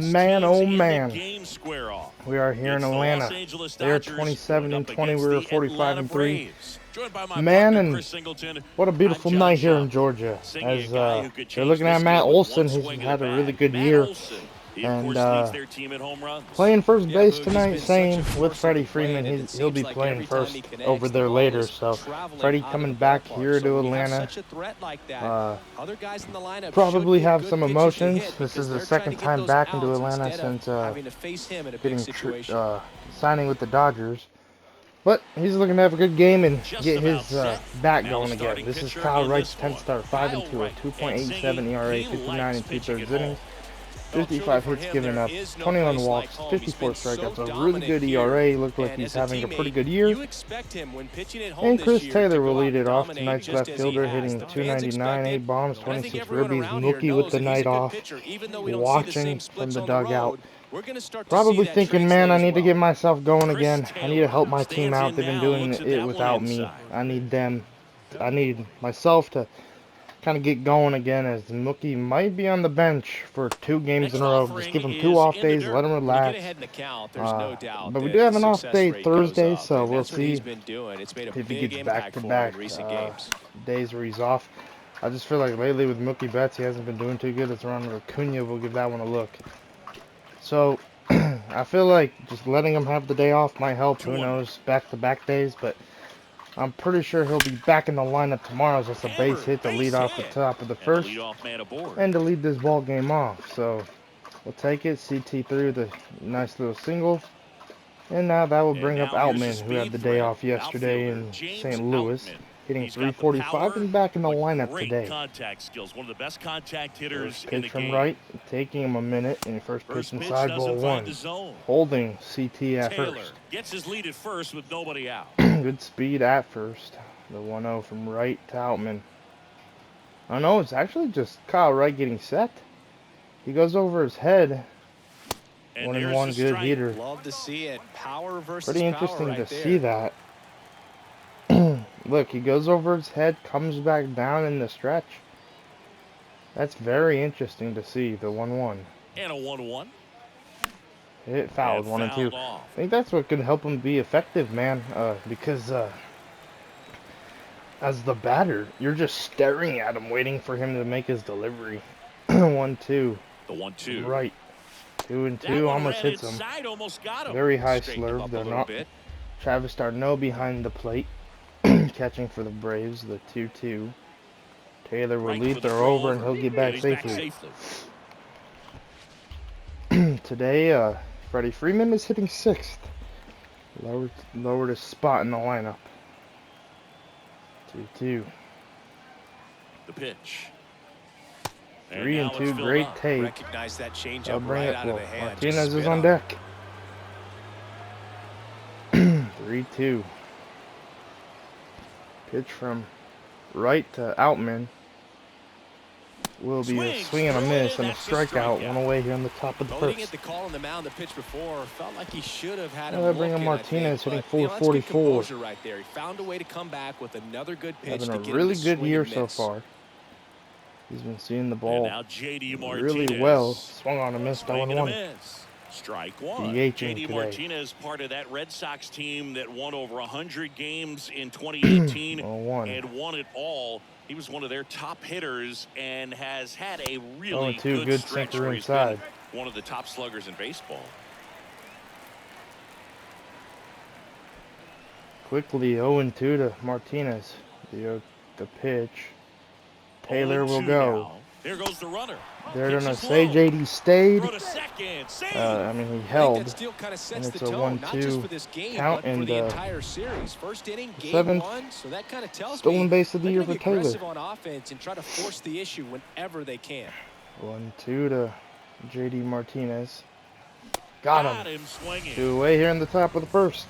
Man, oh man, we are here in Atlanta. They are 27-20. We were 45-3. Man, and what a beautiful night here in Georgia. As they're looking at Matt Olson, he's had a really good year, and playing first base tonight. Same with Freddie Freeman. He'll be playing first over there later. So Freddie coming back here to Atlanta. Probably have some emotions. This is the second time back into Atlanta since signing with the Dodgers. But he's looking to have a good game and get his bat going again. This is Kyle Wright's 10th start, 5-2, a 2.87 ERA, 59 and 2/3 innings, 55 hits given up, 21 walks, 54 strikeouts, a really good ERA. Looked like he's having a pretty good year. And Chris Taylor will lead it off. Tonight's left fielder hitting 299, 8 bombs, 26 ribbies. Mookie with the night off, watching from the dugout. Probably thinking, man, I need to get myself going again. I need to help my team out. They've been doing it without me. I need them. I need myself to kind of get going again, as Mookie might be on the bench for 2 games in a row. Just give him 2 off days, let him relax. But we do have an off day Thursday, so we'll see if he gets back-to-back days where he's off. I just feel like lately with Mookie Betts, he hasn't been doing too good. It's around Acuna. We'll give that one a look. So I feel like just letting him have the day off might help. Who knows, back-to-back days, but I'm pretty sure he'll be back in the lineup tomorrow. Just a base hit to lead off the top of the first and to lead this ball game off. So we'll take it. CT3 with a nice little single. And now that will bring up Outman, who had the day off yesterday in St. Louis, hitting 345 and back in the lineup today. First pitch from Wright, taking him a minute, and first pitch inside, ball 1. Holding CT at first. Gets his lead at first with nobody out. Good speed at first. The 1-0 from Wright to Outman. Oh no, it's actually just Kyle Wright getting set. He goes over his head. 1-1, good heater. Love to see it. Power versus pretty interesting power right to there. see that. Look, he goes over his head, comes back down in the stretch. That's very interesting to see, the 1-1. And a 1-1. Hit fouled, 1 and 2. I think that's what could help him be effective, man. Because as the batter, you're just staring at him, waiting for him to make his delivery. 1-2. The 1-2. Right. 2 and 2, almost hits him. Very high slurve. They're not. Travis d'Arnaud behind the plate, catching for the Braves. The 2-2. Taylor will lead. They're over, and he'll get back safely. Today, Freddie Freeman is hitting 6th. Lowered his spot in the lineup. 2-2. The pitch. 3 and 2, great take. Recognize that change I'll up bring right it. out of the hand. Martinez is on deck. 3-2. Pitch from Wright to Outman. Will be a swing and a miss and a strikeout. One away here on the top of the first. At the call on the mound, the pitch before felt like he should have had. They're bringing Martinez hitting 444. Right there, he found a way to come back with another good pitch. Having a really good year so far. He's been seeing the ball really well. Swung on a miss, 0-1. Strike 1. JD Martinez, part of that Red Sox team that won over 100 games in 2018 and won it all. He was one of their top hitters and has had a really good stretch where he's been one of the top sluggers in baseball. Quickly 0-2 to Martinez. The pitch. Taylor will go. There goes the runner. They're going to say JD stayed. I mean, he held. And it's a 1-2 count in the 7th stolen base of the year for Taylor. 1-2 to JD Martinez. Got him. 2 away here in the top of the first.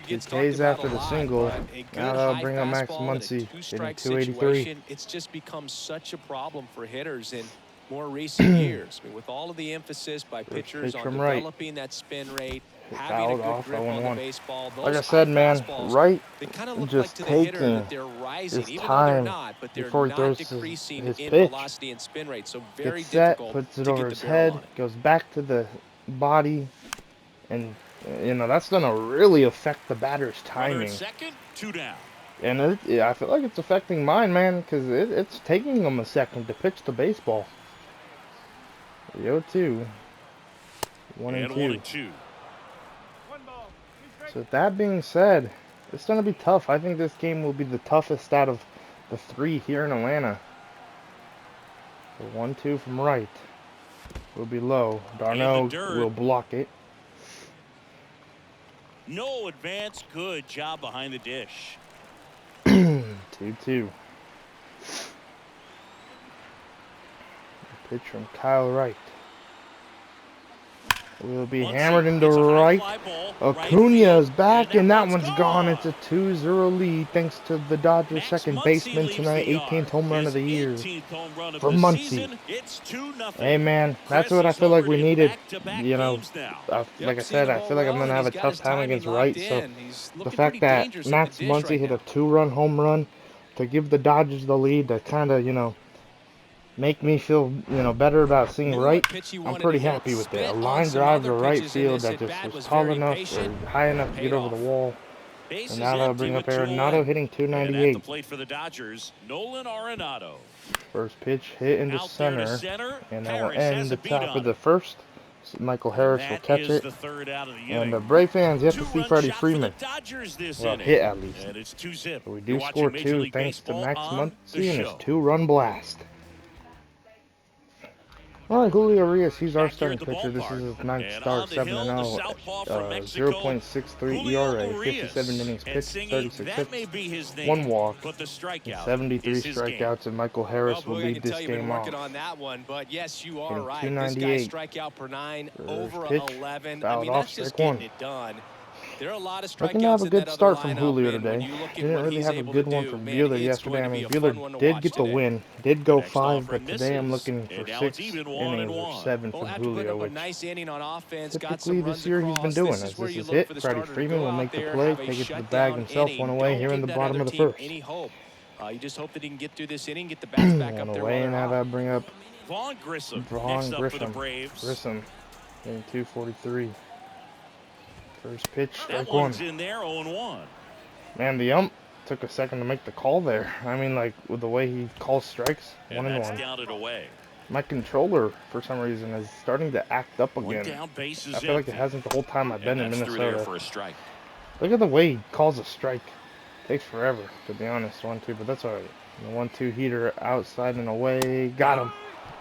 Gets K's after the single. Now that'll bring up Max Muncy, hitting 283. It's just become such a problem for hitters, and more recent years. I mean, with all of the emphasis by pitchers on developing that spin rate, having a good grip on the baseball, Like I those said, high man, fastballs, Wright they kind of look like just to the hitter taking that they're rising, his even though they're time not, but they're before he not throws decreasing his in pitch. velocity and spin rate. So very Gets set, difficult puts it to over get the his barrel head, on it. goes back to the body, and that's gonna really affect the batter's timing. Second, 2 down. And I feel like it's affecting mine, man, because it's taking him a second to pitch the baseball. 0-2. 1-2. So with that being said, it's gonna be tough. I think this game will be the toughest out of the 3 here in Atlanta. The 1-2 from Wright will be low. Darno will block it. No advance. Good job behind the dish. 2-2. Pitch from Kyle Wright will be hammered into right. Acuna is back, and that one's gone. It's a 2-0 lead thanks to the Dodgers second baseman tonight. 18th home run of the year for Muncy. Hey, man, that's what I feel like we needed. You know, like I said, I feel like I'm going to have a tough time against Wright. So the fact that Max Muncy hit a 2-run home run to give the Dodgers the lead, to kind of, make me feel, better about seeing Wright. I'm pretty happy with it. A line drive to right field that just was tall enough or high enough to get over the wall. And now that'll bring up Arenado hitting 298. And at the plate for the Dodgers, Nolan Arenado. First pitch hit into center, and that will end the top of the first. So Michael Harris will catch it. And the Brave fans yet to see Freddie Freeman. Well, hit at least. So we do score 2 thanks to Max Muncy and his 2-run blast. Alright, Julio Urias, he's our starting pitcher. This is his 9th start, 7-0, 0.63 ERA, 57 innings pitched, 36 hits, 1 walk, and 73 strikeouts, and Michael Harris will lead this game off. But yes, you are right. 298. This guy strikeout per 9, over pitch, 11. fouled I mean, off, that's just strike 1. getting it done. There are a lot of Looking to have strikeouts a in good that start other from lineup, Julio and today. when you look at Didn't what really he's have a able good to one do, from man, Buehler it's yesterday. going I to mean, be a fun Buehler one to did watch get the today. win, did go Next 5, but offering today I'm misses, looking for and now 6 it's even innings or 1-1. 7 Well, from after putting Julio, up a which nice inning on offense, got typically some runs this year he's been across. doing. This As is where this you is look hit, for the Freddie starter to Freeman go will out make the there, play, have a take it to the bag shutdown himself, inning. one away Don't here in give the that bottom other of the team first. any hope. You just hope that he can get through this inning, get the bats back up One there away, while and they're now hot. that'll bring up Vaughn Grissom Vaughn next up for the Braves. Grissom in 243. First pitch, That strike 1. one's in there, 0-1. Man, the ump took a second to make the call there. I mean, like, with the way he calls strikes, And 1-1. that's down and away. My controller, for some reason, is starting to act up One again. down, base is I feel like it empty. hasn't the whole time I've been in And that's through there Minnesota. for a strike. Look at the way he calls a strike. Takes forever, to be honest. 1-2, but that's alright. The 1-2 heater outside and away. Got him.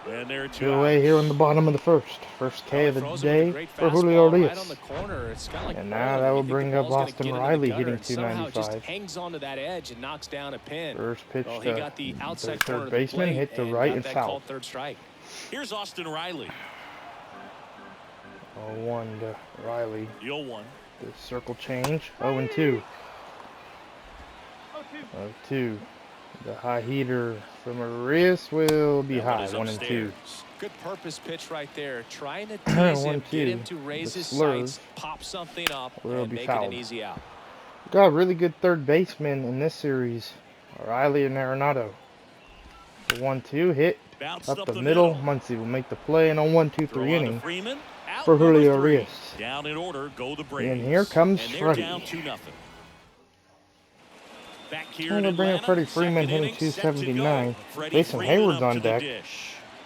And there are 2 Two away here in the bottom of the first. First K of the day for Julio Urias. And now that will bring up Austin Riley hitting 295. Hangs onto that edge and knocks down a pin. First pitch Well, to he got the outside the corner third of the baseman, plate hit to and right got and that foul. called third strike. Here's Austin Riley. 0-1 to Riley. Deal 1. The circle change. 0-2. 0-2. The high heater from Urias will be high. 1-2. Good purpose pitch right there. Trying to tease him, get him to raise his sights, pop something up, and make it an easy out. Got a really good third baseman in this series. Riley and Arenado. The 1-2 hit up the middle. Muncy will make the play in a 1-2-3 inning for Julio Urias. Down in order, go the Braves. And here comes Freddie. Down 2-0. Back here I'm going to bring up Freddie Freeman hitting 279. Jason Hayward's on deck.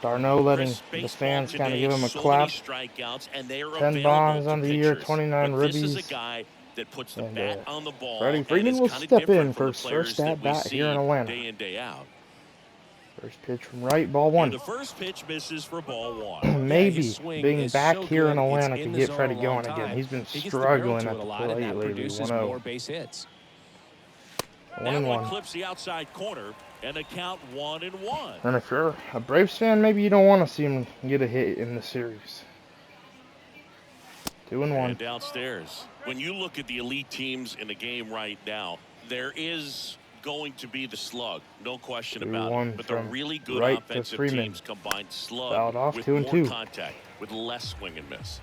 Darno letting the fans kind of give him a clap. 10 bombs on the year, 29 ribbies. And Freddie Freeman will step in for his first at-bat here in Atlanta. First pitch from right, ball 1. The first pitch misses for ball 1. Maybe being back here in Atlanta could get Freddie going again. He's been struggling at the plate lately. 1-0. 1-1. Clips the outside corner and the count 1-1. And if you're a Braves fan, maybe you don't want to see him get a hit in the series. 2-1. And downstairs. When you look at the elite teams in the game right now, there is going to be the slug, no question about it. But the really good right offensive teams combine slug fouled off, with 2-2. more contact, with less swing and miss.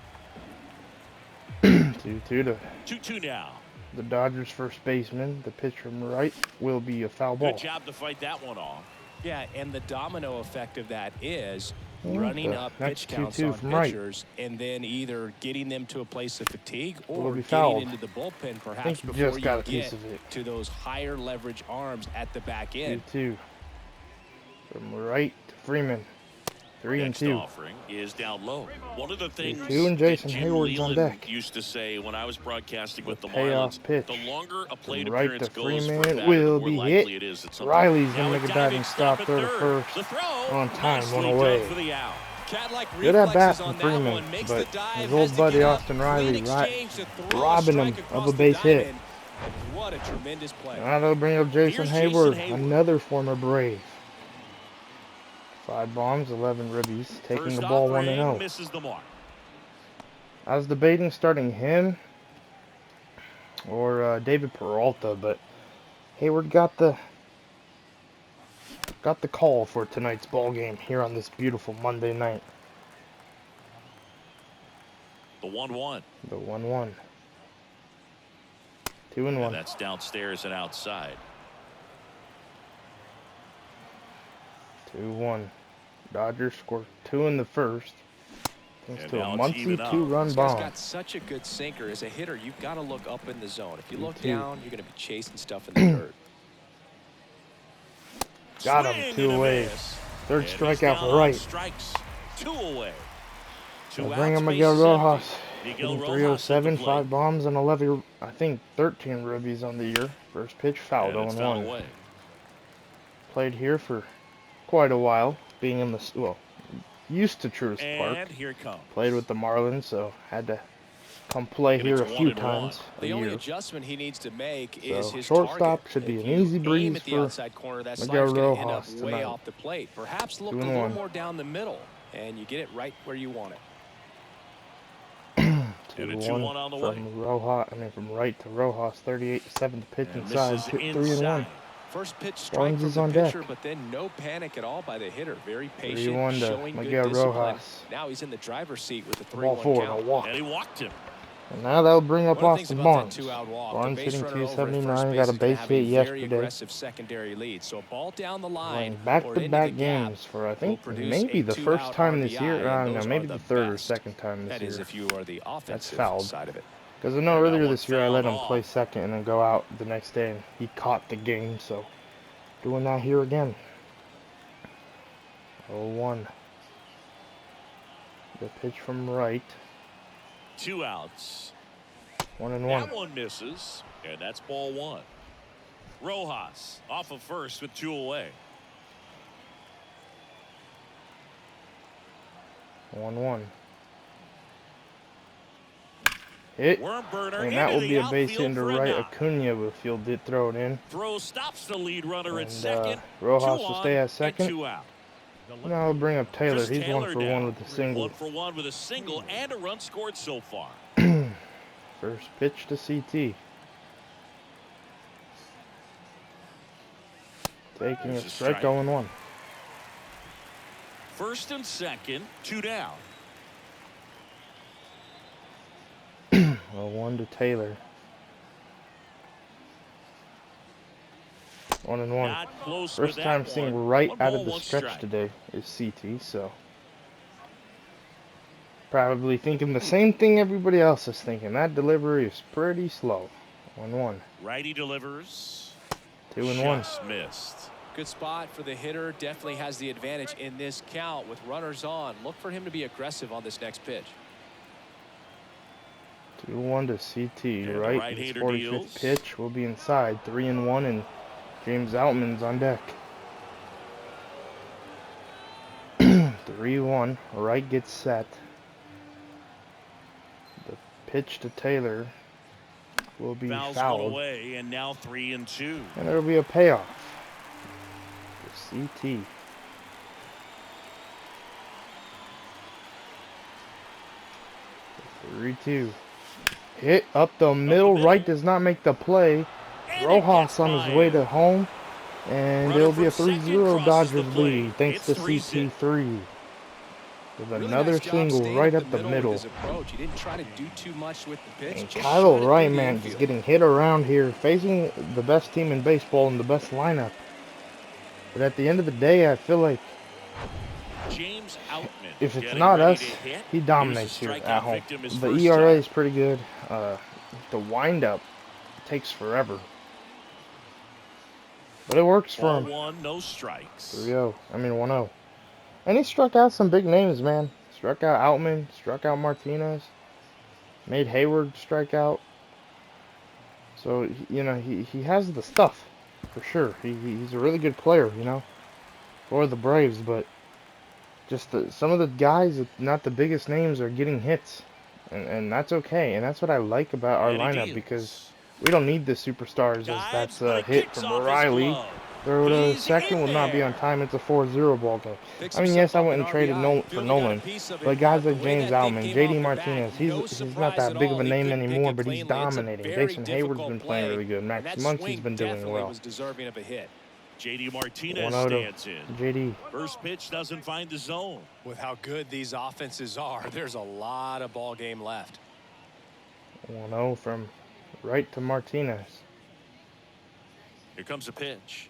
2-2 now. The Dodgers first baseman. The pitch from right will be a foul ball. Good job to fight that one off. Yeah, and the domino effect of that is running up pitch counts 2-2 on from pitchers, and then either getting them to a place of fatigue or getting fouled. into the bullpen perhaps I think before just got you a piece get of it. to those higher leverage arms at the back end. 2-2 from right to Freeman. 3-2. Offering is down low. One of the things and Jason Jim Hayward's on deck. used to say when I was broadcasting with the payoff Marlins, pitch. the longer a plate right appearance to goes Freeman, for a it batter, will the more be likely hit. it is that something. Riley's gonna make a diving stop, throw to first on time, one away. Good at bat from Freeman, but his old buddy Austin Riley robbing him of a base hit. What a tremendous play. Now they'll bring up Jason Hayward, another former Brave. 5 bombs, 11 ribbies, taking the ball 1-0. Misses the mark. I was debating starting him or David Peralta, but Hayward got the call for tonight's ball game here on this beautiful Monday night. The 1-1. The 1-1. 2-1. That's downstairs and outside. 2-1. Dodgers scored 2 in the first. Thanks to a Muncy 2-run He's bomb. got such a good sinker. As a hitter, you've got to look up in the zone. If you look down, you're going to be chasing stuff in the dirt. Got him, 2 away. Third strikeout for Wright. Strikes, 2 away. We'll bring him Miguel Rojas. 307, 5 bombs, and 11, I think 13 ribbies on the year. First pitch fouled, 0-1. Played here for quite a while, being in the, well, used to Truist Park. Here it comes. Played with the Marlins, so had to come play here a few times. The only adjustment he needs to make is his shortstop target. should be an easy breeze for outside corner, that Miguel slider's gonna end up Rojas way tonight. off the plate. Perhaps look a little more down the middle, and you get it right where you want it. 2-1 on the way. From Rojas, from right to Rojas, 38, 7th pitch inside, 3-1. First pitch strike from the pitcher, but then no panic at all by the hitter. Very patient, showing good discipline. Rojas. Now he's in the driver's seat with the 3-1 ball forward, count. a walk. And he walked him. And now that'll bring up Austin Barnes. Barnes Barnes hitting 279, got a base hit yesterday. Secondary lead. So a ball down the line, back-to-back games for, I think, maybe the first time this year. I don't know, maybe the third or second time this year. That is if you are the offensive side of it. Because I know earlier this year I let him play second and then go out the next day, and he caught the game, so doing that here again. 0-1. The pitch from right. 2 outs. 1-1. That one misses, and that's ball 1. Rojas off of first with 2 away. 1-1. Hit, and that will be a base hit into right. Acuna will field it, throw it in. Throw stops the lead runner at second. Rojas will stay at second. 2 out. Now I'll bring up Taylor. He's 1-for-1 with a single. 1-for-1 with a single and a run scored so far. First pitch to CT. Taking a strike, 0-1. First and second, 2 down. 0-1 to Taylor. 1-1. First time seeing right out of the stretch today is CT, so probably thinking the same thing everybody else is thinking. That delivery is pretty slow. 1-1. Righty delivers. 2-1. Just missed. Good spot for the hitter. Definitely has the advantage in this count with runners on. Look for him to be aggressive on this next pitch. 2-1 to CT. Right. His 45th pitch will be inside. 3-1, and James Outman's on deck. 3-1. Right gets set. The pitch to Taylor will be fouled. Away, and now 3-2. And there'll be a payoff for CT. The 3-2. Hit up the middle. Right does not make the play. Rojas on his way to home. And it'll be a 3-0 Dodgers lead, thanks to CT3. With another single right up the middle. And Kyle Wright, man, just getting hit around here, facing the best team in baseball and the best lineup. But at the end of the day, I feel like if it's not us, he dominates here at home. The ERA is pretty good. The windup takes forever. But it works for him. 3-0. I mean 1-0. And he struck out some big names, man. Struck out Outman, struck out Martinez, made Hayward strike out. So, you know, he has the stuff, for sure. He's a really good player, you know, for the Braves. But just some of the guys, not the biggest names, are getting hits. And that's okay. And that's what I like about our lineup, because we don't need the superstars. As that's a hit from Riley. Throw to second will not be on time. It's a 4-0 ball game. I mean, yes, I went and traded for Nolan, but guys like James Outman, JD Martinez, he's not that big of a name anymore, but he's dominating. Jason Hayward's been playing really good. Max Muncy's been doing well. JD Martinez stands in. JD. First pitch doesn't find the zone. With how good these offenses are, there's a lot of ball game left. 1-0 from Wright to Martinez. Here comes a pitch.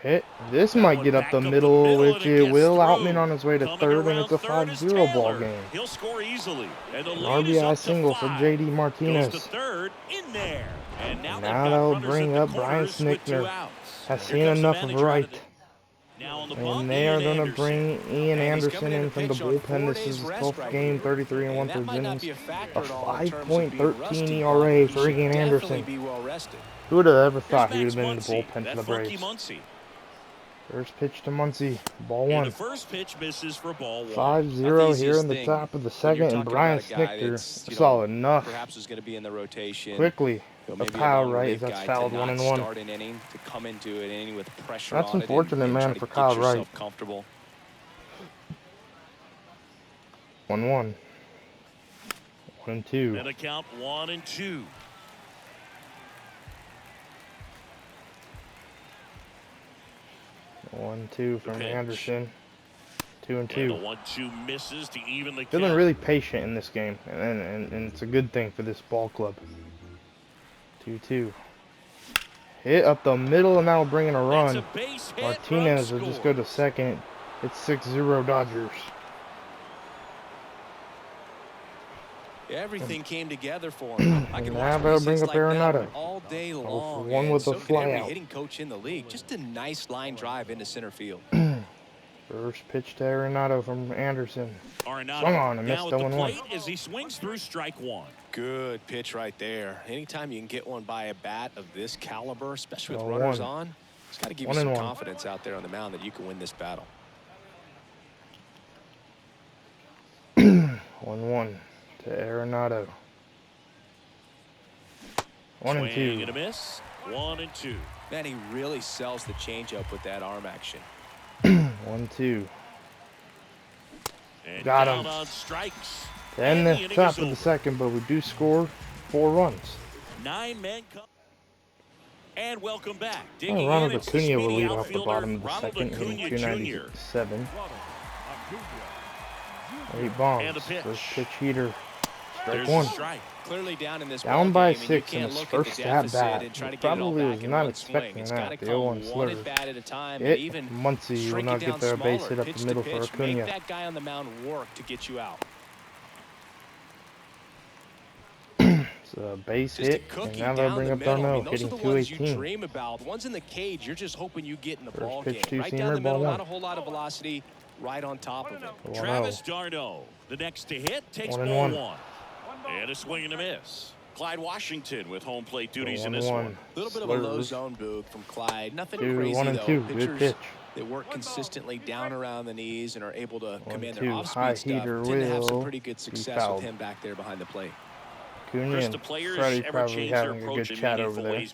Hit. This might get up the middle, which it will. Outman on his way to third, and it's a 5-0 ball game. He'll score easily. An RBI single for JD Martinez. And now they'll bring up Brian Snickner. Has seen enough of Wright. And they are going to bring Ian Anderson in from the bullpen. This is his 12th game, 33 and 1/3 innings. A 5.13 ERA for Ian Anderson. Who would have ever thought he would have been in the bullpen for the Braves? First pitch to Muncy, ball one. 5-0 here in the top of the second, and Brian Snickner saw enough. Perhaps is going to be in the rotation Quickly of Kyle Wright, that's fouled 1-1. That's unfortunate, man, for Kyle Wright. 1-1. 1-2. And a count 1-2. 1-2 from Anderson. 2-2. The 1-2 misses to even the Feeling really patient in this game, and it's a good thing for this ball club. 2-2. Hit up the middle, and now we're bringing a run. Martinez will just go to second. It's 6-0 Dodgers. Everything came together for him. I can now they'll bring up Arenado. All day long. One with a fly out. Hitting coach in the league. Just a nice line drive into center field. First pitch to Arenado from Anderson. Swung on and missed 0-1. As he swings through strike one. Good pitch right there. Anytime you can get one by a bat of this caliber, especially with runners on, it's got to give you some confidence out there on the mound that you can win this battle. 1-1 to Arenado. 1-2. And a miss. 1-2. Man, he really sells the changeup with that arm action. 1-2. Got him. On strikes. To end the top of the second, but we do score 4 runs. 9 men come. And welcome back. Ronald Acuna will lead off the bottom of the second, hitting 297. 8 bombs. First pitch heater. Strike one. Clearly down by 6 in his first at bat. Probably was not expecting that. The 0-1 slurs. Muncy will not get their base hit up the middle for Acuna. That guy on the mound work to get you out. It's a base hit, and now they'll bring up Darno, hitting 218. Dream about. The ones in the cage, you're just hoping you get in the ball game. Right down the middle, not a whole lot of velocity, right on top of it. Travis Darno, the next to hit, takes ball 1. And a swing and a miss. Clyde Washington with home plate duties in this one. A little bit of a low zone boog from Clyde. Nothing 2, crazy 1 and though. 2. Pitchers, good pitch. They work consistently down around the knees and are able to 1, command 2. their off-speed High stuff. heater Tend to have some will pretty good success with him back there behind the plate. Acuna and Freddie probably having a good chat over there.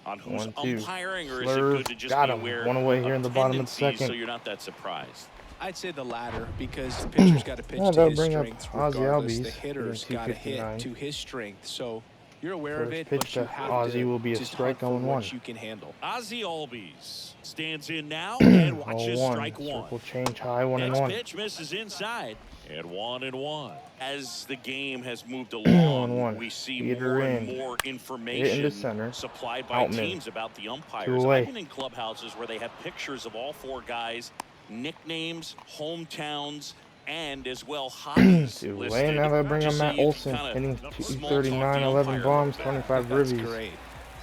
1, 2. Slurs. Got him. One away here in the bottom of the second. So you're not that surprised. I'd say the latter, because the pitcher's got to pitch to his strengths regardless. The hitter's got to hit to his strength. So You're aware of it, pitch but you to have Ozzy to will be a just strike hunt for 0-1. what you can handle. Ozzy Albies stands in now and watches 0-1. strike one. Circle change high, 1-1. Next pitch misses inside. And 1-1. As the game has moved along, 1-1. we see Heater more and in. more Hit information into center. supplied by Outman. teams about the 2 umpires. away. I've been in clubhouses where they have pictures of all 4 guys, nicknames, hometowns, and as well hobbies 2 away. listed. Now they bring Just on so Matt you Olson, can hitting small talk 239, the 11 umpire. bombs, 25 That's ribbies. great.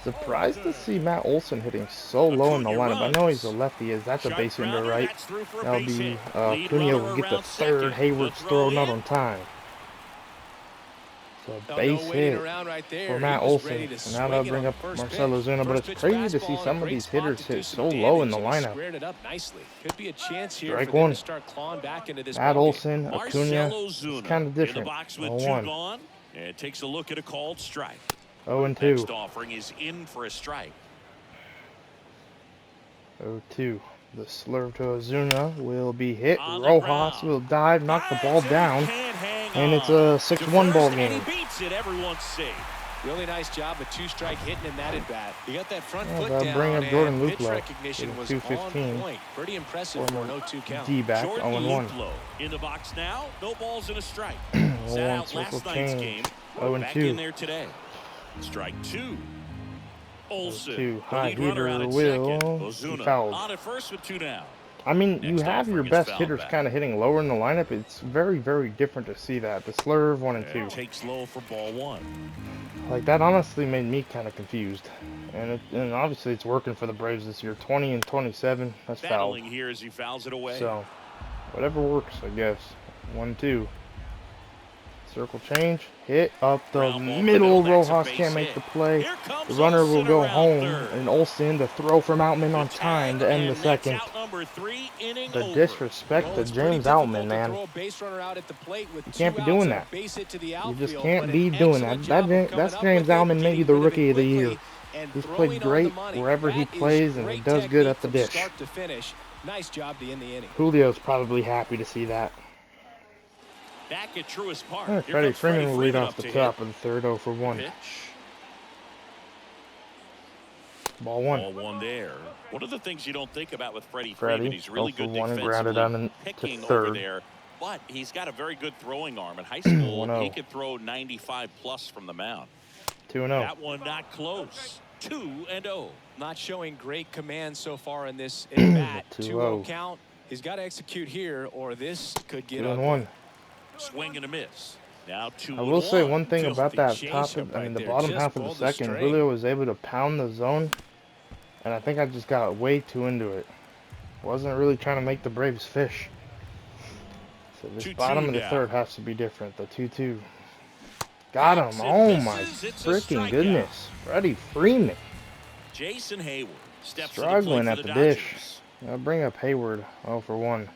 Surprised to see Matt Olson hitting so low in the lineup. I know he's a lefty, as that's a base hit to right. That'll be Cunha will get the third. Hayward's throw not on time. So base hit for Matt Olson. And now they'll bring up Marcell Ozuna, but it's crazy to see some of these hitters hit so low in the lineup. Strike 1. Matt Olson, Acuna, it's kind of different. 0-1. And takes a look at a called strike. 0-2. Next offering is in for a strike. 0-2. The slurve to Ozuna will be hit. Rojas will dive, knock the ball down, and it's a 6-1 ball game. He beats it. Everyone's safe. Really nice job with 2-strike hitting in that at bat. You got that front foot they'll down, bring up Jordan and pitch Luplow. recognition was 215. on point. Pretty impressive for an 0-2 count. D-back, Jordan 0-1. Luplow in the box now. No balls and a strike. 0-1 Sat out circle last night's change. game. 0-2. Back in there today. Strike 2. Olsen, 0-2. the High lead runner out heater at second. will Ozuna be fouled. on at first with 2 down. I mean, you Next have your offering is best foul hitters back. kind of hitting lower in the lineup. It's very, very different to see that. The slurve 1 and 2. Takes low for ball 1. Like, that honestly made me kind of confused. And obviously it's working for the Braves this year. 20 and 27. That's fouled. Battling here as he fouls it away. So, whatever works, I guess. 1-2. Circle change. Hit up the middle. Rojas can't make the play. The runner will go home. And Olsen, the throw from Outman on time to end the second. The disrespect to James Outman, man. You can't be doing that. You just can't be doing that. That's James Outman, maybe the rookie of the year. He's played great wherever he plays, and he does good at the dish. Nice job to end the inning. Julio's probably happy to see that. Back at Truist Park. Freddie Freeman will lead off the top of the third, 0 for 1. Pitch. Ball 1. Ball 1 there. One of the things you don't think about with Freddie Freddie, Freeman, he's really 0 for good 1 and grounded on picking to over third. there, but he's got a very good throwing arm. In high school, 1-0. he could throw 95 plus from the mound. 2-0. That one not close. 2-0. Not showing great command so far in this at bat. 2-0 count. He's got to execute here, or this could get 2-1. Swing and a miss. Now 2-1. I will say one thing about that chase top, I mean, the right bottom there. half of Just the pulled the second, string. Julio was able to pound the zone, and I think I just got way too into it. Wasn't really trying to make the Braves fish. So this 2-2 bottom of the now. third has to be different. The 2-2. Got him. Oh my freaking goodness. Freddie Freeman. Jason Hayward steps Struggling to at the the plate for dish. I'll bring up Hayward. 0 for 1.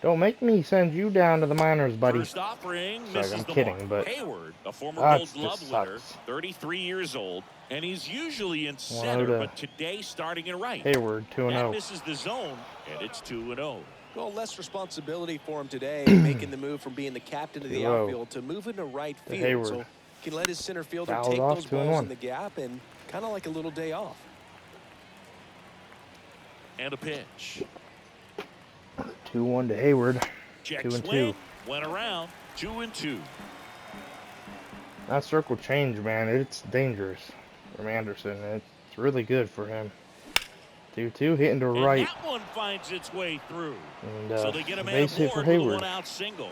Don't make me send you down to the minors, buddy. First offering, Sorry, misses I'm the kidding, mark. but Hayward, a former that's Gold Glove just winner, sucks. 33 years old, and he's usually in center, but today starting in right. Hayward, 2-0. That misses the zone, and it's 2-0. Well, less responsibility for him today, making the move from being the captain of the 2-0. outfield to moving to right field. Hayward. So he can let his center fielder Fouls take off, those 2-1. balls in the gap and kind of like a little day off. And a pitch. 2-1 to Hayward. Check 2-2. swing, went around, 2-2. That circle change, man, it's dangerous from Anderson. It's really good for him. 2-2, hitting to And right. that one finds its way through. And So they get a man base hit for aboard with a Hayward. one-out single.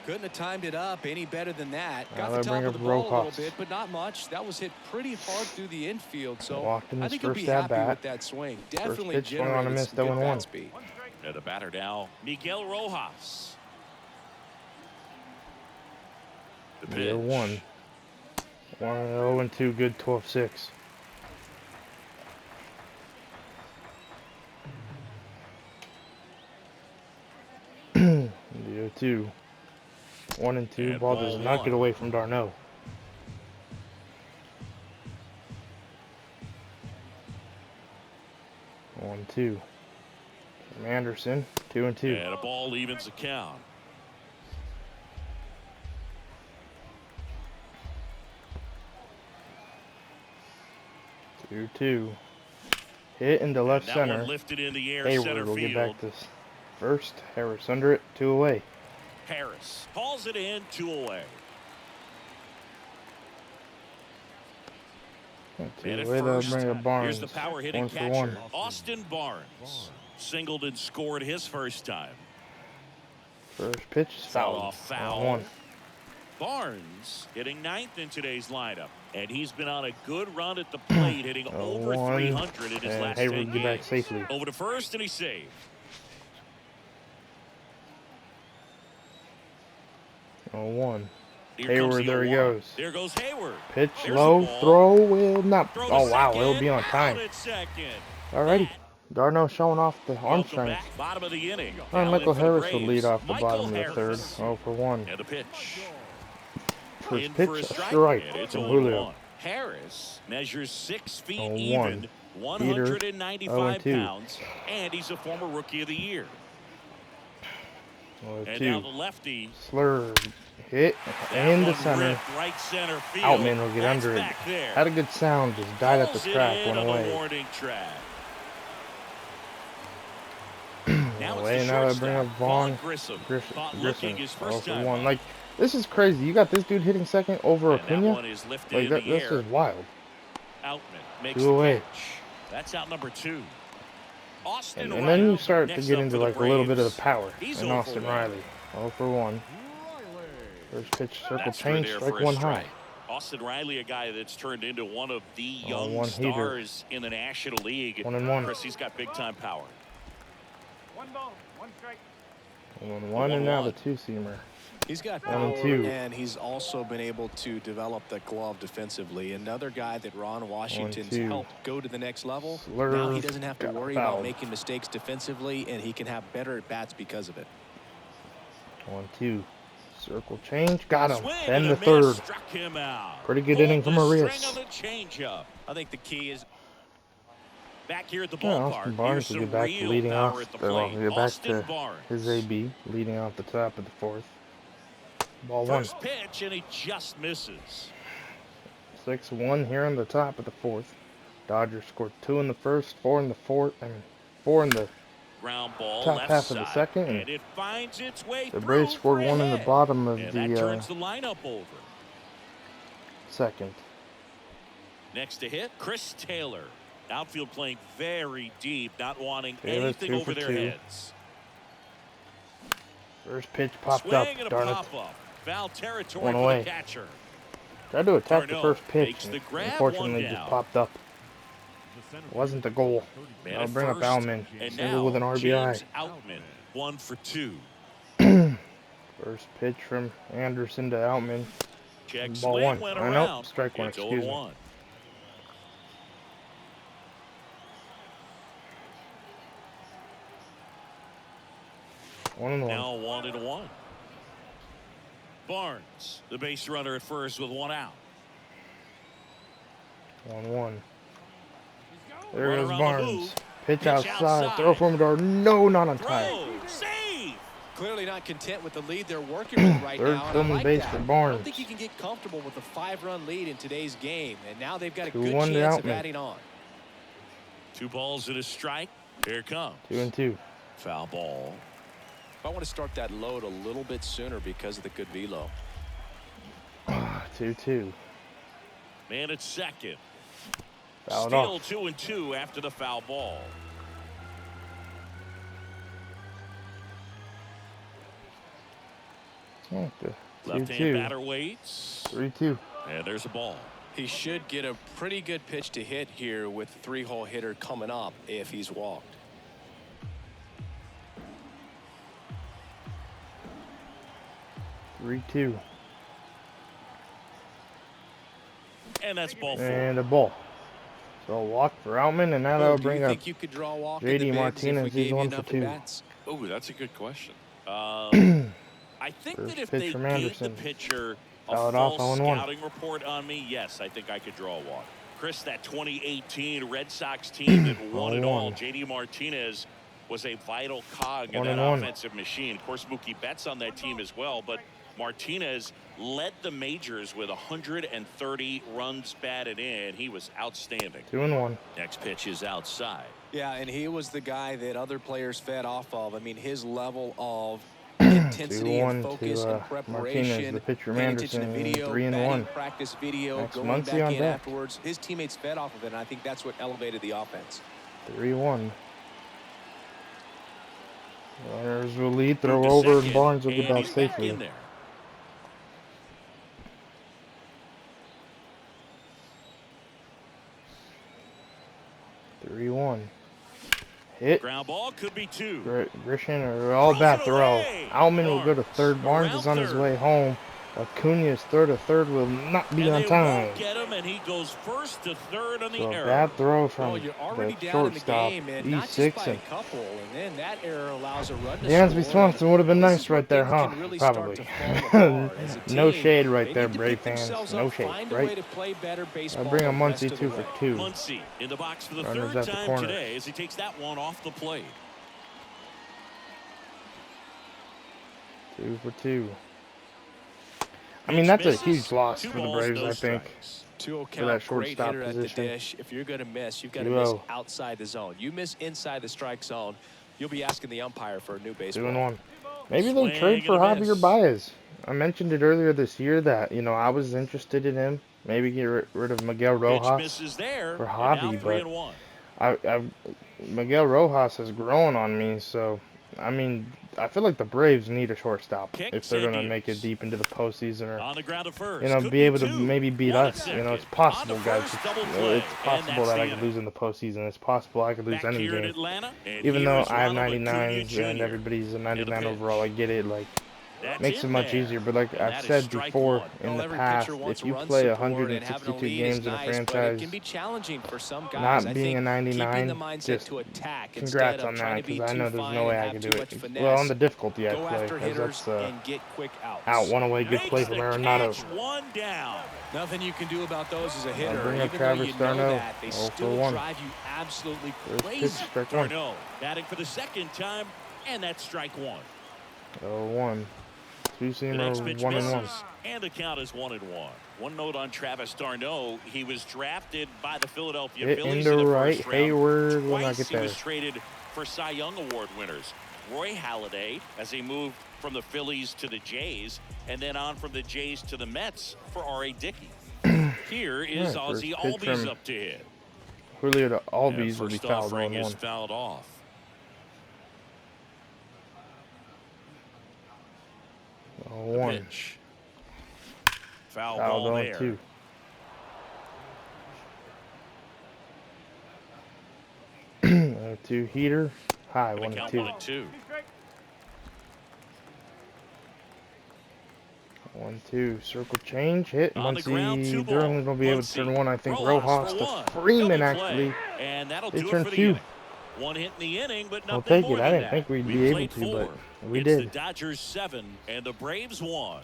Couldn't have timed it up any better than that. Now Got they the top bring of up the ball a Rojas. little bit, but not much. That was hit pretty hard through the infield. So Walked in I his think he'll first be at happy bat. with that swing. Definitely pitch swung on a generated miss, some good 0-1. bat speed. And the batter now, Miguel Rojas. The pitch. 0-1. 1-0-2, good 12-6. The 0-2. 1-2. And Ball does ball not one. get away from Darno. 1-2. From Anderson. 2-2. And a ball evens the count. 2-2. Hit into left center. Lifted in the air, Hayward will get back to first. Harris under it, 2 away. Harris hauls it in, 2 away. And they'll bring up Barnes. Here's the power hitting 1 for catcher, 1. Austin Barnes. Singled and scored his first time. First pitch is foul. Foul. 1. Barnes hitting 9th in today's lineup, and he's been on a good run at the plate, hitting over 300 in his last 10 Hayward get back safely. Over to first, and he's saved. 0-1. Hayward, there he goes. There goes Hayward. Pitch low, throw will not. Oh wow, it'll be on time. Alrighty. Darno showing off the arm strength. Bottom of the inning. Michael Harris will lead off the bottom of the third. 0 for 1. And a pitch. First pitch, a strike from Julio. Harris measures 6 feet 0-1. even, 195 0-2. pounds, and he's a former Rookie of the Year. 0-2. And now the lefty. Slur hit in the center. Right center field. Outman will get under it. Had a good sound, just died at the track, went away. Now they bring up Vaughn Grissom. 0 for 1. Like, this is crazy. You got this dude hitting second over Acuna. Like this is wild. Outman makes 2 away. That's out number 2. And then you start to get into like a little bit of the power in Austin Riley. 0 for 1. First pitch, circle change, strike 1 high. Austin Riley, a guy that's turned into one of the young stars in the National League. 1-1. Chris, he's got big time power. 1 ball, 1 strike. 1-1, and now the 2-seamer. He's got 1 power, and 2. and he's also been able to develop the glove defensively. Another guy that Ron Washington's helped go to the next level. Now he doesn't have to worry about making mistakes defensively, and he can have better at-bats because of it. 1-2. Circle change. Got him. And the third. Pretty good inning from Arias. I think the key is back here at the ballpark. ballpark. Austin Barnes will get back to leading off. Get back to his AB, leading off the top of the 4th. Ball 1. First pitch, and he just misses. 6-1 here on the top of the 4th. Dodgers scored 2 in the first, 4 in the 4th, and 4 in the ground ball top left half of the second. And it finds its way the Braves scored 1 in the bottom of and the that turns the lineup over. Second. Next to hit, Chris Taylor. Outfield playing very deep, not wanting Taylor, anything over their 2 heads. First pitch popped up. Darn it. Foul territory 1 for away. the catcher. Tried to attack the first pitch, the and grab, unfortunately just popped up. Wasn't the goal. I'll bring up Outman. Single with an RBI. Outman, 1 for 2. First pitch from Anderson to Outman. Check Ball 1. I know. Strike 1. Excuse me. 1-1. Now 1-1. Barnes, the base runner at first with 1 out. 1-1. There goes Barnes. Pitch outside. Throw from Darn. No, not on time. Save. Clearly not content with the lead they're working with right now. Third Like base for Barnes. I don't think you can get comfortable with a 5-run lead in today's game, and now they've got a good 2-1 chance of adding on. 2 balls and a strike. Here it comes. 2-2. Foul ball. I want to start that load a little bit sooner because of the good velo. 2-2. Man at second. Fouled Still off. 2-2 after the foul ball. Left-hand batter waits. 3-2. And there's a ball. He should get a pretty good pitch to hit here with 3-hole hitter coming up if he's walked. 3-2. And that's ball 4. And a ball. So a walk for Outman, and now that'll bring up you could draw a walk JD Martinez. He's 1 for 2. Oh, that's a good question. I think that if they gave the pitcher a full scouting report on me, yes, I think I could draw a walk. Chris, that 2018 Red Sox team that won it all, JD Martinez was a vital cog in that offensive machine. Of course, Mookie Betts on that team as well, but Martinez led the majors with 130 runs batted in. He was outstanding. 2-1. Next pitch is outside. Yeah, and he was the guy that other players fed off of. I mean, his level of intensity and focus and preparation, Martinez, the pitcher, paying attention to video, 3-1. practice video, Next going Muncy back on in deck. afterwards. His teammates fed off of it, and I think that's what elevated the offense. 3-1. Runners will lead, throw over, and Barnes will get back safely. 3-1. Hit. Ground ball could be 2. Grisham or all bat throw. Alman will go to third. Barnes is on his way home. Acuna's throw to third will not be on time. Get him, and he goes first to third on the So a error. bad throw from you're already the down in the shortstop. game, and E6 not just by a and couple, and then that error allows a run to Dansby score. Swanson would have been This nice is right where there, things huh? can really start Probably. to fall apart. As a No team, shade right they there, need to Brave pick fans. themselves No up, shade, find a right? way to play better baseball I'll bring a the rest Muncy of 2 the for way. 2. Muncy in the box for the Runners third at the time corner. today as he takes that one off the plate. 2 for 2. I mean, that's a huge loss for the Braves, I think. 2-0 For that count, great shortstop hitter at the position. dish. If you're going to miss, you've got to miss 2-0. outside the zone. You miss inside the strike zone, you'll be asking the umpire for a new baseball. 2-1. Maybe they'll Swing trade for and a Javier miss. Baez. I mentioned it earlier this year that, you know, I was interested in him. Maybe get rid of Miguel Pitch Rojas misses there. for And now Javi, 3-1. but Miguel Rojas has grown on me, so I mean, I feel like the Braves need a shortstop if they're gonna make it deep into the postseason, or On the ground at first. you know, Could be able to 2. maybe beat One us. at You know, it's second. possible, On to guys. first, double It's play. possible And that's that the I could inning. lose in the postseason. It's possible I could lose Back any here in game. Atlanta, and Even here though is I have Ronald Acuna 99s and Jr. everybody's a 99 pitch. overall, I get it. Like, That's makes it in much there. easier. But like And I've that is said strike before one. in the Every past, pitcher wants if you run play support, and having a 162 lead games is in a nice, but it franchise, can be challenging for some guys. not I being think a 99, keeping the mindset just to attack congrats instead of on trying that, to be because I too know there's fine no way and I have could too do much it. finesse. Well, on the difficulty I Go play, after because hitters that's and get quick outs. out one away, good play Makes from the Arenado. catch, one down. Nothing you can do about those as a hitter. bring up Even though Travis you know d'Arnaud. that, they 0 for still 1. drive you absolutely First pitch, crazy. strike one. D'Arnaud batting for the second time, and that's strike 1. 0-1. The next pitch 2-seamer, 1-1. misses, and the count is 1-1. One note on Travis d'Arnaud: he was drafted by the Philadelphia Hit Phillies into in the right. first round. Hayward will not Twice get he there. was traded for Cy Young Award winners. Roy Halladay, as he moved from the Phillies to the Jays, and then on from the Jays to the Mets for R.A. Dickey. Here is Yeah, Ozzie first pitch Albies from up to hit. Julio to And Albies will be first fouled offering is 1-1. fouled off. 0-1. Pitch. Foul Foul ball going there. 2. Two heater. High, Gonna 1-2. count 1-2. 1-2. Circle change. Hit. On the ground, Muncy 2 Durham's ball. going to be able to turn Muncy. 1. I think Rojas Rojas for to 1. Freeman, Double play. actually. And that'll They do it turned for the 2. inning. One hit in the inning, but I'll nothing take more it. I than didn't that. think we'd We be able played to, 4. but we It's did. the Dodgers 7 and the Braves 1.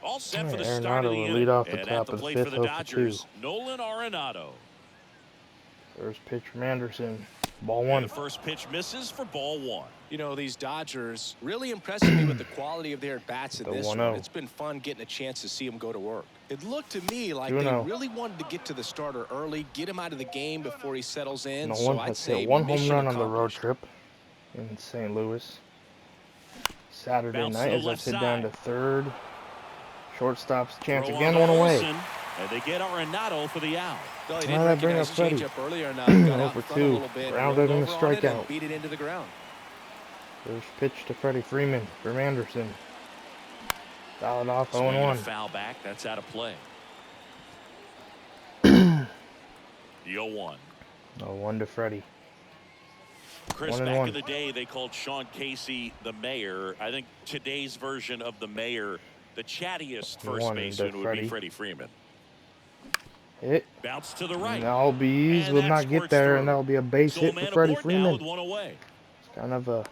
All set for the Arenado start of the will inning. lead off the And top at the of the plate fifth, for the 0 for Dodgers, Nolan Arenado. First pitch from Anderson. Ball And 1. the first pitch misses for ball 1. You know, these Dodgers really impressing me with the quality of their bats in The this 1-0. one. It's been fun getting a chance to see them go to work. It looked to me like 2-0. they really wanted to get to the starter early, get him out of the game before he settles in. No so one I'd has say hit 1 home mission run on the road accomplished. trip in St. Louis. Saturday Bounce to night the as I left sit down to side. third. Shortstop's chance Throw again, on 1 to away. Olsen, and they get Arenado for the out. Well, he Why didn't did I bring recognize up the Freddie? changeup earlier enough. Got 0 out for in front a 2. little bit, Grounded rolled in the over on it and strikeout. beat it into the ground. First pitch to Freddie Freeman from Anderson. Fouled off, Swing and a 0-1. foul back. That's out of play. The 0-1. 0-1 to Freddie. Chris, 1-1. back in the day, they called Sean Casey the mayor. I think today's version of the mayor, the chattiest first 1 baseman to would Freddie. be Freddie Freeman. Hit. Bounce to the right. And Albies And will that not get squirts there, through. and that'll be a base So hit man for Freddie aboard now with Freeman. 1 away. Kind of a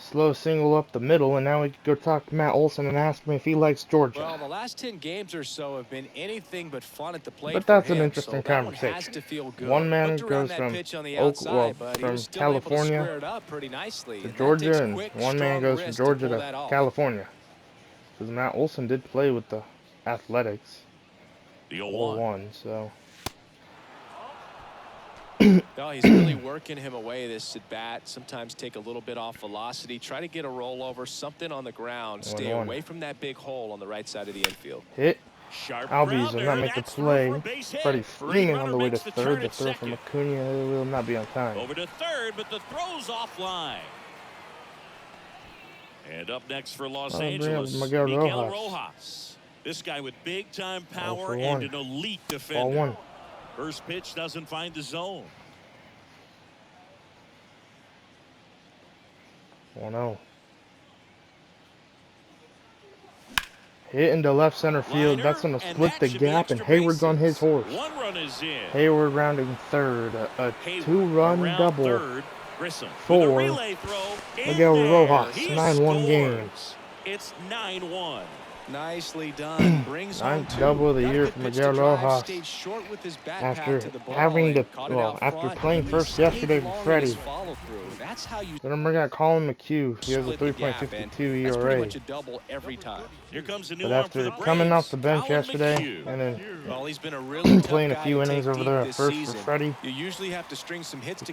slow single up the middle, and now we can go talk to Matt Olson and ask him if he likes Georgia. Well, the last 10 games or so have been anything but fun at the plate. But that's for him, an interesting so that one conversation. has to feel good. One man Looked around goes that from pitch on the outside, but he was still able to California square it up pretty nicely. to And Georgia, and quick, one man strong goes from wrist Georgia pull that to off. California. Because Matt Olson did play with the Athletics. The 0-1. So. No, he's really working him away this at bat. Sometimes take a little bit off velocity. Try to get a rollover, something on the ground. Stay away from that big hole on the right side of the infield. Hit. Sharp Albies will not make the play. Freddie Freeman on the way to the third. The throw from Acuna will not be on time. Over to third, but the throw's offline. And up next for Los Angeles, Miguel Rojas. This guy with big-time power and an elite defender. Ball 1. First pitch doesn't find the zone. 1-0. Hit into left center field. That's going to split the gap, and Hayward's on his horse. One run is in. Hayward rounding third. A 2-run double for Miguel Rojas. 9-1 game. It's 9-1. Nicely done. Brings home Ninth double of the year for Miguel Rojas. After after playing first yesterday for Freddie. Then we got Colin McHugh. He has a 3.52 ERA. But after coming off the bench yesterday and then playing a few innings over there at first for Freddie, he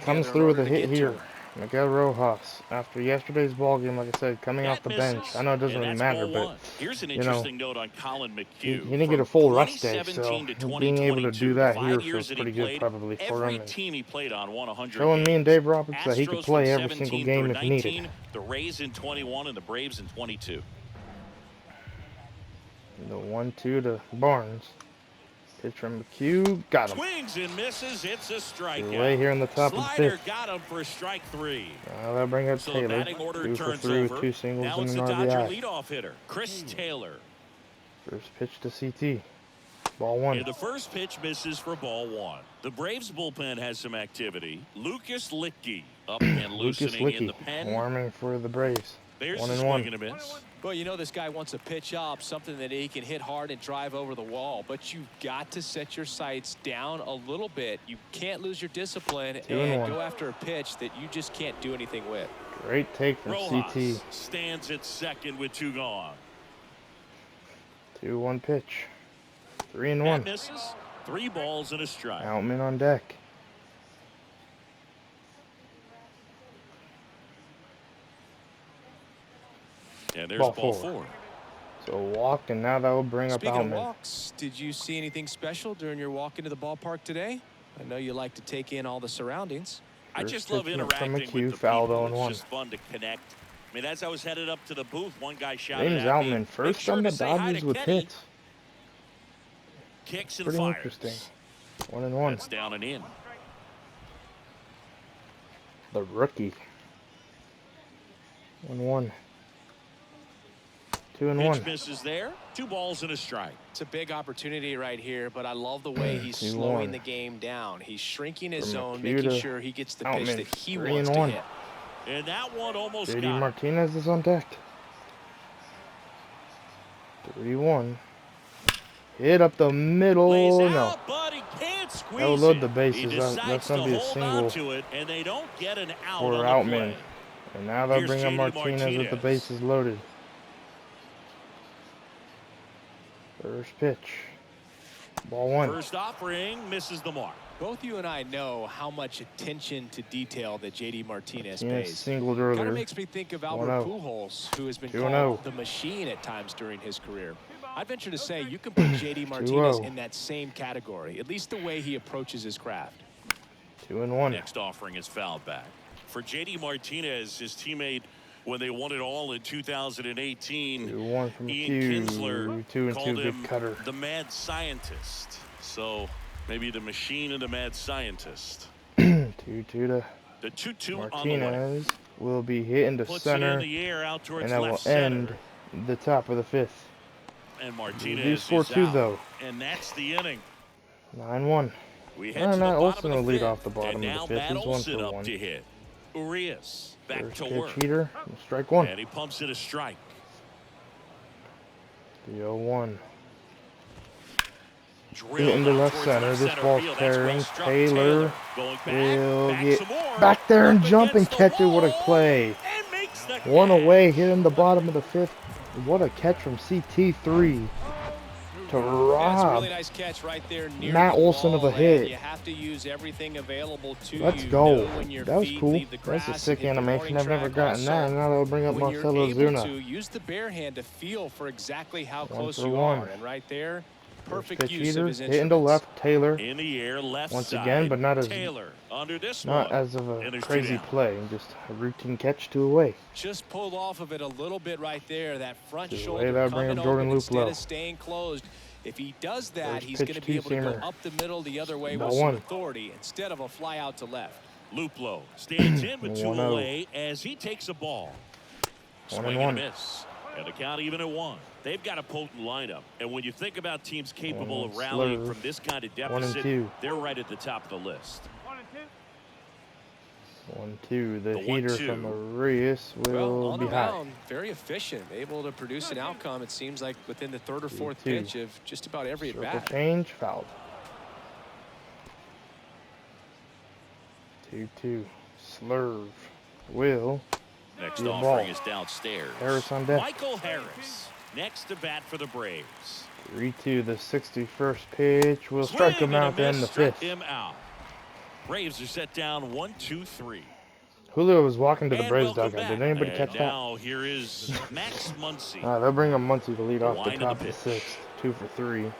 comes through with a hit here. Miguel Rojas, after yesterday's ball game, like I said, coming off the bench. I know it doesn't really matter, but here's an you know, interesting note on Colin McHugh. he didn't get a full rest day, so being able to do that here feels pretty good probably for him. Team he played on won 100 showing me and Dave Roberts that he could play every single game if 19, needed. The Rays in 21 and the Braves in 22. The 1-2 to Barnes. Pitch from McHugh, got him. Swings and misses. It's a strikeout. Way here in the top of the fifth. Got him for strike 3. That'll bring up So Taylor. 2 for 3 with 2 singles now and it's an the Dodger RBI. leadoff hitter, Chris Taylor. First pitch to CT. Ball 1. And the first pitch misses for ball 1. The Braves bullpen has some activity. Lucas Licky up and loosening in the pen. Warming for the Braves. There's 1-1. And a miss. Well, you know this guy wants to pitch up, something that he can hit hard and drive over the wall. But you've got to set your sights down a little bit. You can't lose your discipline and go after a pitch that you just can't do anything with. Great take from Rojas CT. stands at second with 2 gone. 2-1 pitch. 3-1. Misses. 3 balls and a strike. Outman on deck. And there's ball 4. So walk, and now that will bring up Speaking of Outman. walks, did you see anything special during your walk into the ballpark today? I know you like to take in all the surroundings. I First just love pitch interacting with McHugh, the fouled people. 0-1. It's just fun to connect. I mean, as I was headed up to the booth, one guy shouted James at me, Outman, "Make first sure on to the say hi Dodgers to with Kenny." hits. Kicks and Pretty fires. interesting. 1-1. That's down and in. The rookie. 1-1. 2-1. Pitch misses there. 2 balls and a strike. It's a big opportunity right here, but I love the way he's 2-1. slowing the game down. He's shrinking his zone, McHugh making to sure he gets the Outman. pitch that he 3-1. wants to hit. And that one almost JD got it. Martinez is on deck. 3-1. Hit up the middle. Lays No. out, but he can't squeeze That'll load it. the bases. He That's decides going to be a hold single on to it, and they don't get an out for on the Outman. play. And now they'll Here's bring up JD Martinez with the bases loaded. First pitch. Ball 1. First offering misses the mark. Both you and I know how much attention to detail that JD Martinez pays. Singled Kind earlier. of makes me think of Albert 1-0. Pujols, who has been 2-0. called the machine at times during his career. I'd venture to say you can put JD Martinez 2-0. in that same category, at least the way he approaches his craft. 2-1. Next offering is fouled back. For JD Martinez, his teammate, when they won it all in 2018, 2-1 from Ian Q. Kinsler 2-2 called good him cutter. the mad scientist. So maybe the machine and the mad scientist. 2-2 to The 2-2 on the way. Martinez will be hitting to Puts center, it in the air out towards and that will left end center. the top of the 5th. And Do Martinez score is 2 out. though. And that's the inning. 9-1. We head to the Matt bottom Olson of will the lead fifth. off the bottom And of now the 5th. Matt He's 1 Olson for up 1. to hit. Urias back First to pitch work. heater. Strike one. And he pumps it a strike. The 0-1. Drilled Into out left towards center. left This center ball's field. That's well carrying. struck. Taylor going will back get some more. back there and Up jump and against the catch it. What a wall, play. and makes the One catch. away, hit in the bottom of the fifth. What a catch from CT3 to That's a rob really nice catch right there near Matt the Olson of a wall, hit. and you have to use everything available to Let's you. go. Know when your That was feet cool. leave the That's a grass sick and hit the animation. warning I've never track. gotten that. Also, And now they'll bring up when you're Marcelo able Zuna. to use the bare hand to feel for exactly how 1 close for you 1. are, and right there, First perfect pitch use heater. of his Hit into instruments. left. Taylor. In the air, left Once side. again, but not as Taylor under this not one. as of And a there's 2 crazy down. play. Just a routine catch, 2 away. Just pulled off of it a little bit right there. That front 2 away. shoulder That'll bring coming up Jordan open instead Luplow. of staying closed. If he does that, First he's pitch, going to be able to go two-seamer. up the middle the other way Ball with some 1. authority instead of a fly out to left. Luplow stands in with 2 1-0. away as he takes a ball. 1 Swing and 1. and miss. And the count even at 1. They've got a potent lineup. And when you think about teams capable of rallying Slurve. from this kind of 1 and deficit, 2. they're right at the top of the list. 1 and 2. 1-2. The The heater 1-2. from Arias Well, will on be the high. mound, very efficient, able to produce an outcome, it seems like, within the 3rd or 4th 2-2. pitch of just about every Circle at-bat. change, fouled. 2-2. Slurve will. Next Good offering ball. is downstairs. Harris on deck. Michael Harris next to bat for the Braves. 3-2. The 61st pitch will Swing strike him and a out then miss, the struck 5th. him out. Braves are set down 1-2-3. Julio was walking to the And Braves welcome dugout. Did back. anybody And catch that? now here is Max Muncy. They'll bring up Muncy to lead off the Line of top the of the pitch. 6th. 2 for 3.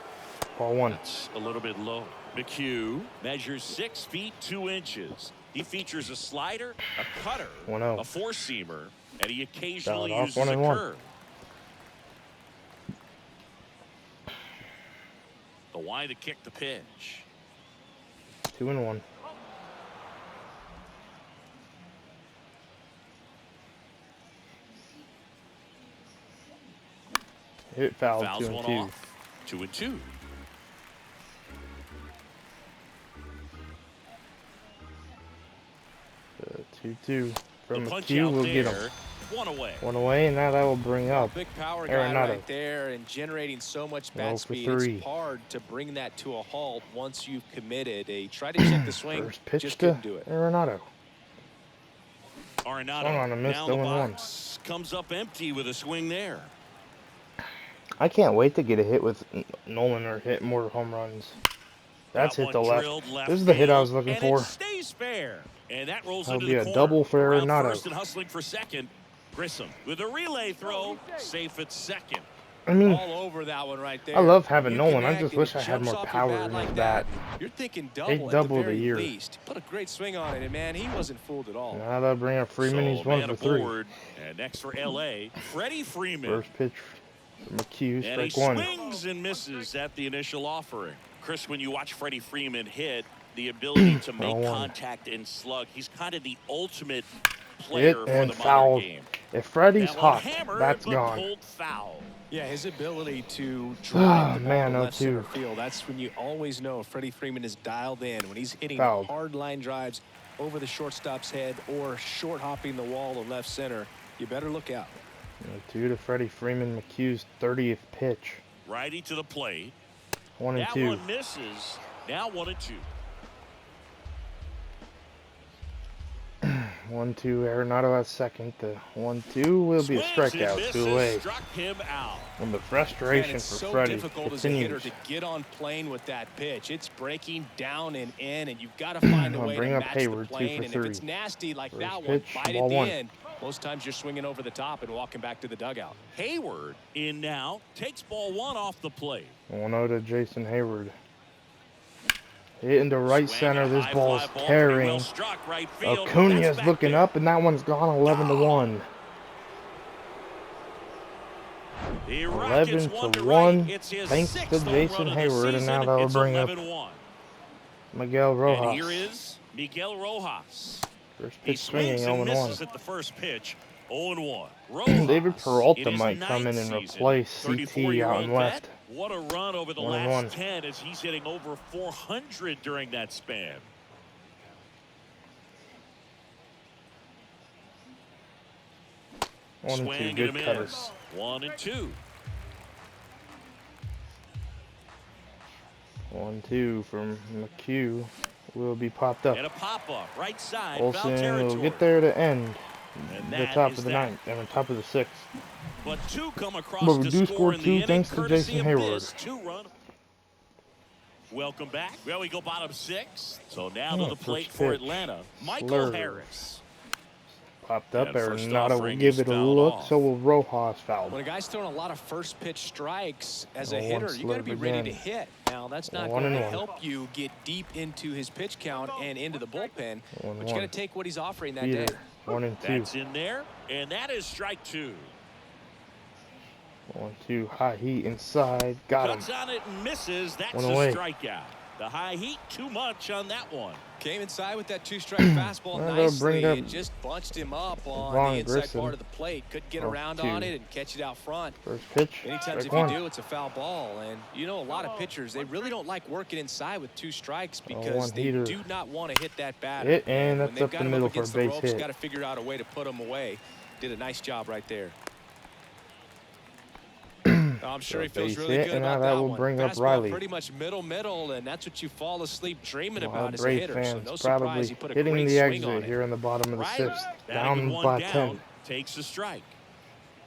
Ball 1. That's a little bit low. McHugh measures 6 feet 2 inches. He features a slider, a cutter, 1-0. a four-seamer, and he occasionally Fouled off, uses a 1-1. curve. The wide to kick the pitch. 2-1. Hit foul. Fouls 2 one and 2. off. 2-2. 2-2 from The punch McHugh out will get there. him 1 away. 1 away, and now that will bring up Big power guy Arenado. right there, and generating so much 0 bat for speed. 3. It's hard to bring that to a halt once you've committed. He tried to check the swing, First pitch just to couldn't do it. Arenado. Arenado Swung on a miss, now the 0-1. box comes up empty with a swing there. I can't wait to get a hit with Nolan or hit more home runs. That's That hit the one left. drilled This is the hit I was field, looking and for. It stays fair. And that rolls That'll into be the a corner. double for Around Arenado. first and hustling for second. Grissom with a relay throw, safe at second. I mean, All over that one right there. I love having You Nolan. I connect just and wish it I had jumps more off your power bat in like his that. bat. You're thinking They double at the doubled a very year. least. Put a great swing on it, and man, he wasn't fooled at all. Now they'll bring up Freeman. So He's a 1 man for 3. aboard, and next for LA, Freddie Freeman. First pitch for McHugh, And he strike 1. swings and misses at the initial offering. Chris, when you watch Freddie Freeman hit, the ability to make 0-1. contact and slug, he's kind of the ultimate player Hit for and the modern fouled. game. If Freddie's That one hot, hammered, that's but gone. pulled foul. Yeah, his ability to drive the ball man, to left 0-2. center field. That's when you always know Freddie Freeman is dialed in. When he's hitting Fouled. hard line drives over the shortstop's head or short hopping the wall to left center, you better look out. 2 to Freddie Freeman. McHugh's 30th pitch. Righty to the plate. 1 and That 2. one misses. Now 1-2. 1-2. Arenado at second. The 1-2 will be a Swings and strikeout. misses, 2 away. struck him out. And the Man, frustration it's for so Freddie difficult as a hitter continues. to get on plane with that pitch. It's breaking down and in, and you've got to find a I'll way bring to up match Hayward, the 2 plane. for And if 3. it's nasty like First that one, pitch, bite ball at the 1. end. Most times you're swinging over the top and walking back to the dugout. Hayward in now, takes ball 1 off the plate. 1-0 to Jason Hayward. Hit into right Swing center. and a This high ball's fly ball, pretty carrying. well struck, right field. Acuna's That's back looking there. up, and that one's gone 11-1. The Rockets 11 1 to right. 1. It's his Thanks to 6th home Jason run of the Hayward, and season. now they'll It's bring up 11-1. Miguel And Rojas. here is Miguel Rojas. First He pitch swinging swings and 0-1. misses at the first pitch. 0-1. Rojas, David Peralta in his might come in ninth and season. replace CT 34-year-old out in vet. left. What a run over the 1-1. last 10 as he's hitting over 400 during that span. 1 and 2, Swing good and a cutter. miss. 1 and 2. 1-2 from McHugh will be popped up. And a pop-up, right side, foul Olsen territory. will get there to end And the that top is of the that. ninth and the top of the sixth. But 2 come across But we to do score score in the 2 inning, thanks to courtesy Jason of Hayward. this 2-run. Welcome back. Well, we go bottom 6. So now to the plate for pitch. Atlanta, Michael Slurve. Harris. Popped up, And first Arenado will offering give is it a fouled look, off. so will Rojas foul. When a guy's throwing a lot of first pitch strikes as a 0-1 hitter, you got to be Slurve ready again. to hit. Now, that's not 1 going and to 1. help you get deep into his pitch count and into the bullpen, 1 but you got to take what he's offering that Peter, day. 1 and 2. That's in there, and that is strike 2. 1-2, high heat inside, got him. Cuts on it and misses. That's One a away. strikeout. The high heat, too much on that one. Came inside with that 2-strike fastball Well, they'll bring nicely up and just bunched him up on Vaughn the inside Grissom. part of the plate. Couldn't get Oh, around 2. on it and catch it out front. First pitch, Many times strike if 1. you do, it's a foul ball. And you know, a lot of pitchers, they really don't like working inside with 2 strikes because 1 they heater. do not want to hit that batter. Hit, and when that's they've up got the him middle up for a against the base ropes, hit. got to figure out a way to put him away. Did a nice job right there. I'm sure he feels base really hit, good and about now that that will one. bring up Fastball Riley. pretty much middle, and that's what you fall asleep dreaming Well, about as a Brave hitter. So fans no probably surprise he put a hitting great the swing on exit it. here in the bottom of the Right. 6th, Batting down with by 1 10. down, takes the strike.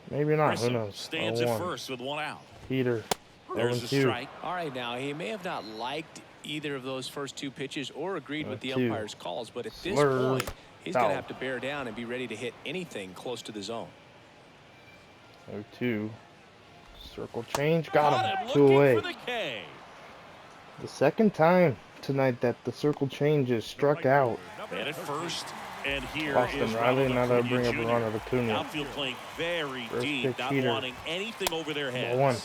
Maybe not, Grissom who knows? stands at 0-1. first with 1 out. Peter, There's the 0-2. strike. All right, now, he may have not liked either of those first 2 pitches or agreed with the 0-2. umpire's calls, but at this Slurve, point, he's foul. going to have to bear down and be ready to hit anything close to the zone. 0-2. Circle change, got Caught him. him 2 looking away. for the K. The second time tonight that the circle change is struck out. And at first, and here Austin is Riley, Ronald now they'll Acuna bring up a Jr. run of Acuna. Outfield playing very First deep, pitch not heater. wanting anything over their heads. Ball 1.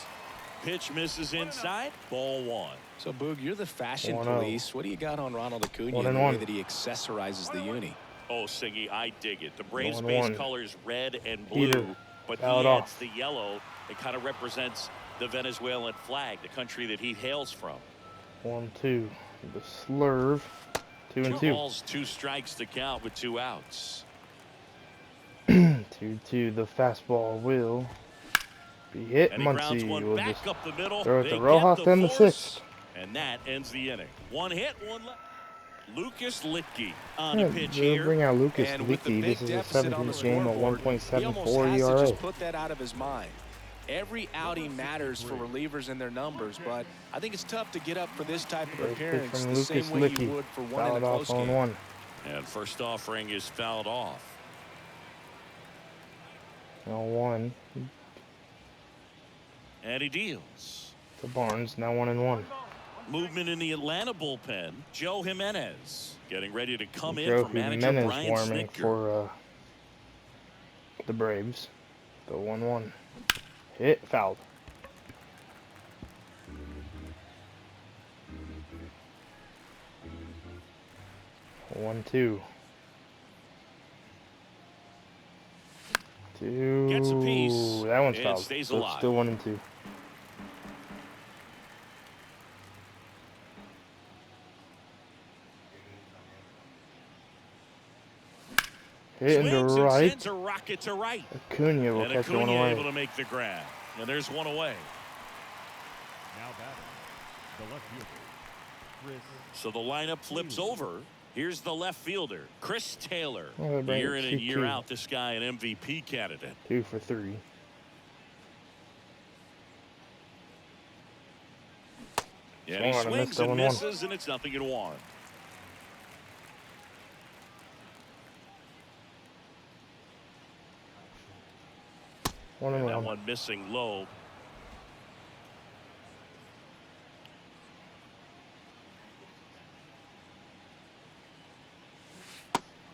Pitch misses inside, ball 1. So, Boog, you're the fashion 1-0. police. What do you got on Ronald Acuna 1 and and the way 1. that he accessorizes the uni? Oh, Siggy, I dig it. The Braves 1-1. base colors red and blue, Peter, but he fouled adds off. the yellow. It kind of represents the Venezuelan flag, the country that he hails from. 1-2. The slurve. 2 and 2 2. balls, 2 strikes to count with 2 outs. 2-2. The fastball will be hit. And he grounds Muncy one will back just up the middle. throw it They to get Rojas the and the force, 6th. and that ends the inning. 1 hit, 1 left. Lucas Litke on Yeah, a pitch they'll here. bring out Lucas And with the Leakey. big This is a deficit on the 17th game at scoreboard, he almost 1.74 has to ERA. just put that out of his mind. Every outing matters for relievers and their numbers, but I think it's tough to get up for this type of First pitch appearance from the Lucas same way you Leakey. would for one in Fouled a off close on game. 1. And first offering is fouled off. 0-1 And he deals. to Barnes. Now 1-1. Movement in the Atlanta bullpen. Joe Jimenez getting ready to come in Joe for manager Jimenez Brian warming Snitker. for the Braves. The 1-1. Hit, fouled. One, 2. Gets a piece. That one's It fouled. stays So it's alive. still 1 and 2. Hit into Swings and right. sends a rocket to right. Acuna will And catch one Acuna able away. to make the grab. And there's 1 away. Now batting, the left fielder, Chris. So the lineup flips over. Here's the left fielder, Chris Taylor. Oh, they bring Year in and year 2-2. out, this guy an MVP candidate. 2 for 3. Yeah, he Swung on a swings miss, and 0-1. misses, and it's 0-1. One and And that 1. one missing low.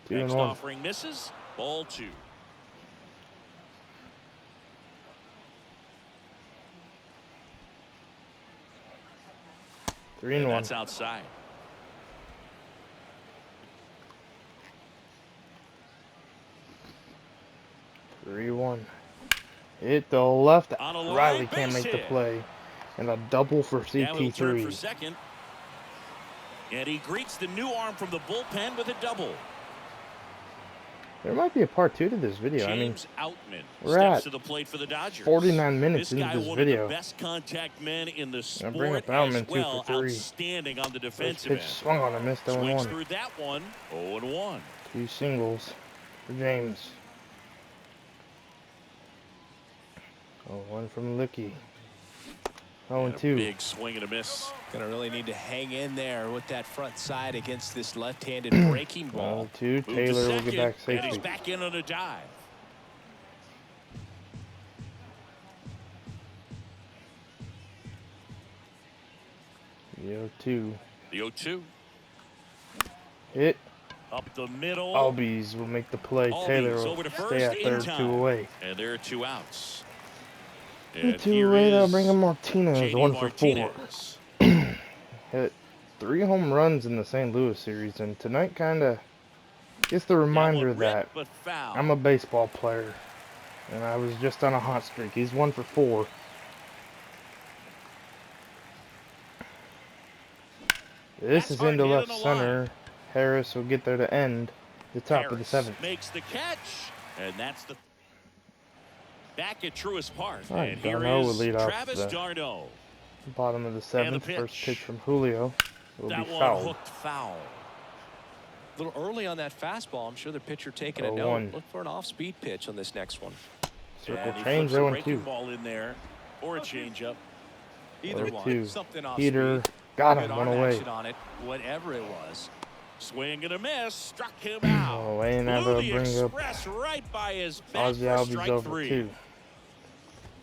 Two and Next 1. offering misses. Ball 2. 3 and 1. That's outside. Three, 1. Hit the left. On a line Riley can't base make the hit. play. And a double for Now he'll turn for CT3. second. And he greets the new arm from the bullpen with a double. There might be a part 2 to this video. James I mean, Outman we're steps at to the plate for the Dodgers. 49 minutes This into guy, this one video. of the best contact men in the I bring sport up Outman as 2 well. for 3. Outstanding on the First defensive pitch end. swung on and missed 0-1. Swings through that one. 0-1. 2 singles for James. 0-1 from Licky. 0-2. Big swing and a miss. Gonna really need to hang in there with that front side against this left-handed breaking ball. 0-2. Taylor will get back And he's safely. back in on a dive. The 0-2. The 0-2. Hit. Up the middle. Albies will make the play. Albies Taylor over will to stay at first, third, in 2 time. away. And there are 2 outs. And And 2 here away, they'll is bring in Martinez. JD 1 for 4. Martinez. Hit 3 home runs in the St. Louis series, and tonight kind of gets the reminder that I'm a baseball player, and I was just on a hot streak. He's 1 for 4. This is into left center. Harris will get there to end the top of the 7th. Makes the catch, and that's the back at Truist Park. All right, And here Darno will is lead off Travis the Darno. bottom of the 7th. First pitch from Julio will That be one fouled. hooked foul. A little early on that fastball. I'm sure the pitcher taking a 0-1. note. Look for an off-speed pitch on this next one. Circle And change, he flips a 0-2. breaking ball in there, or a changeup. Either 0-2. one, something off Peter speed. got Good him, 1 arm away. action on it, whatever it was. Swing and a miss, struck him out. Oh, and Blew that'll the bring up express right by his back Ozzy for Albies strike over 3. 2.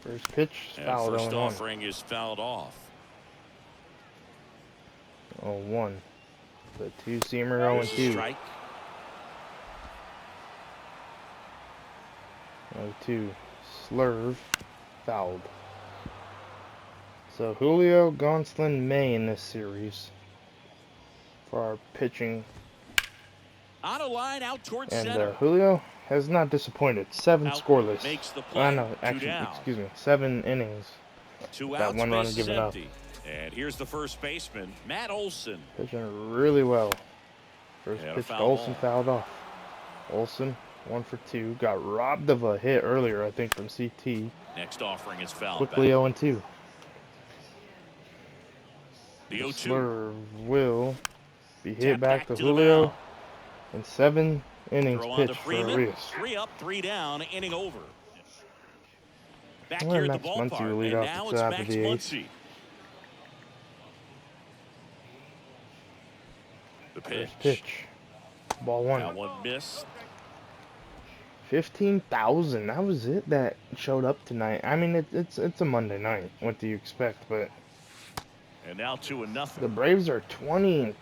First pitch, And fouled first 0-1. offering is fouled off. 0-1. The 2-seamer There's a 0-2. strike. 0-2. Slurve, fouled. So Julio, Gonsolin, May in this series for our pitching. On a line out towards And center. Julio has not disappointed. 7 Out scoreless. makes the play. No, 2 actually, down. excuse me. 7 innings. 2 that outs, 1 run bases given up. empty. And here's the first baseman, Matt Olson. Pitching really well. First And a pitch, foul Olson ball. fouled off. Olson, 1 for 2. Got robbed of a hit earlier, I think, from CT. Next offering is fouled Quickly back. 0-2. The 0-2. Slurve will be hit Tap back to the Julio. mound. And 7 innings Throw on to pitched for Freeman. Arias. 3 up, 3 down, inning over. Back Well, here at Max the Muncy will ballpark, lead and off now the it's top Max of the 8th. Muncy. The pitch. First pitch. Ball 1. That one missed. 15,000. That was it that showed up tonight. I mean, it's a Monday night. What do you expect? But And now 2-0. the Braves are 20.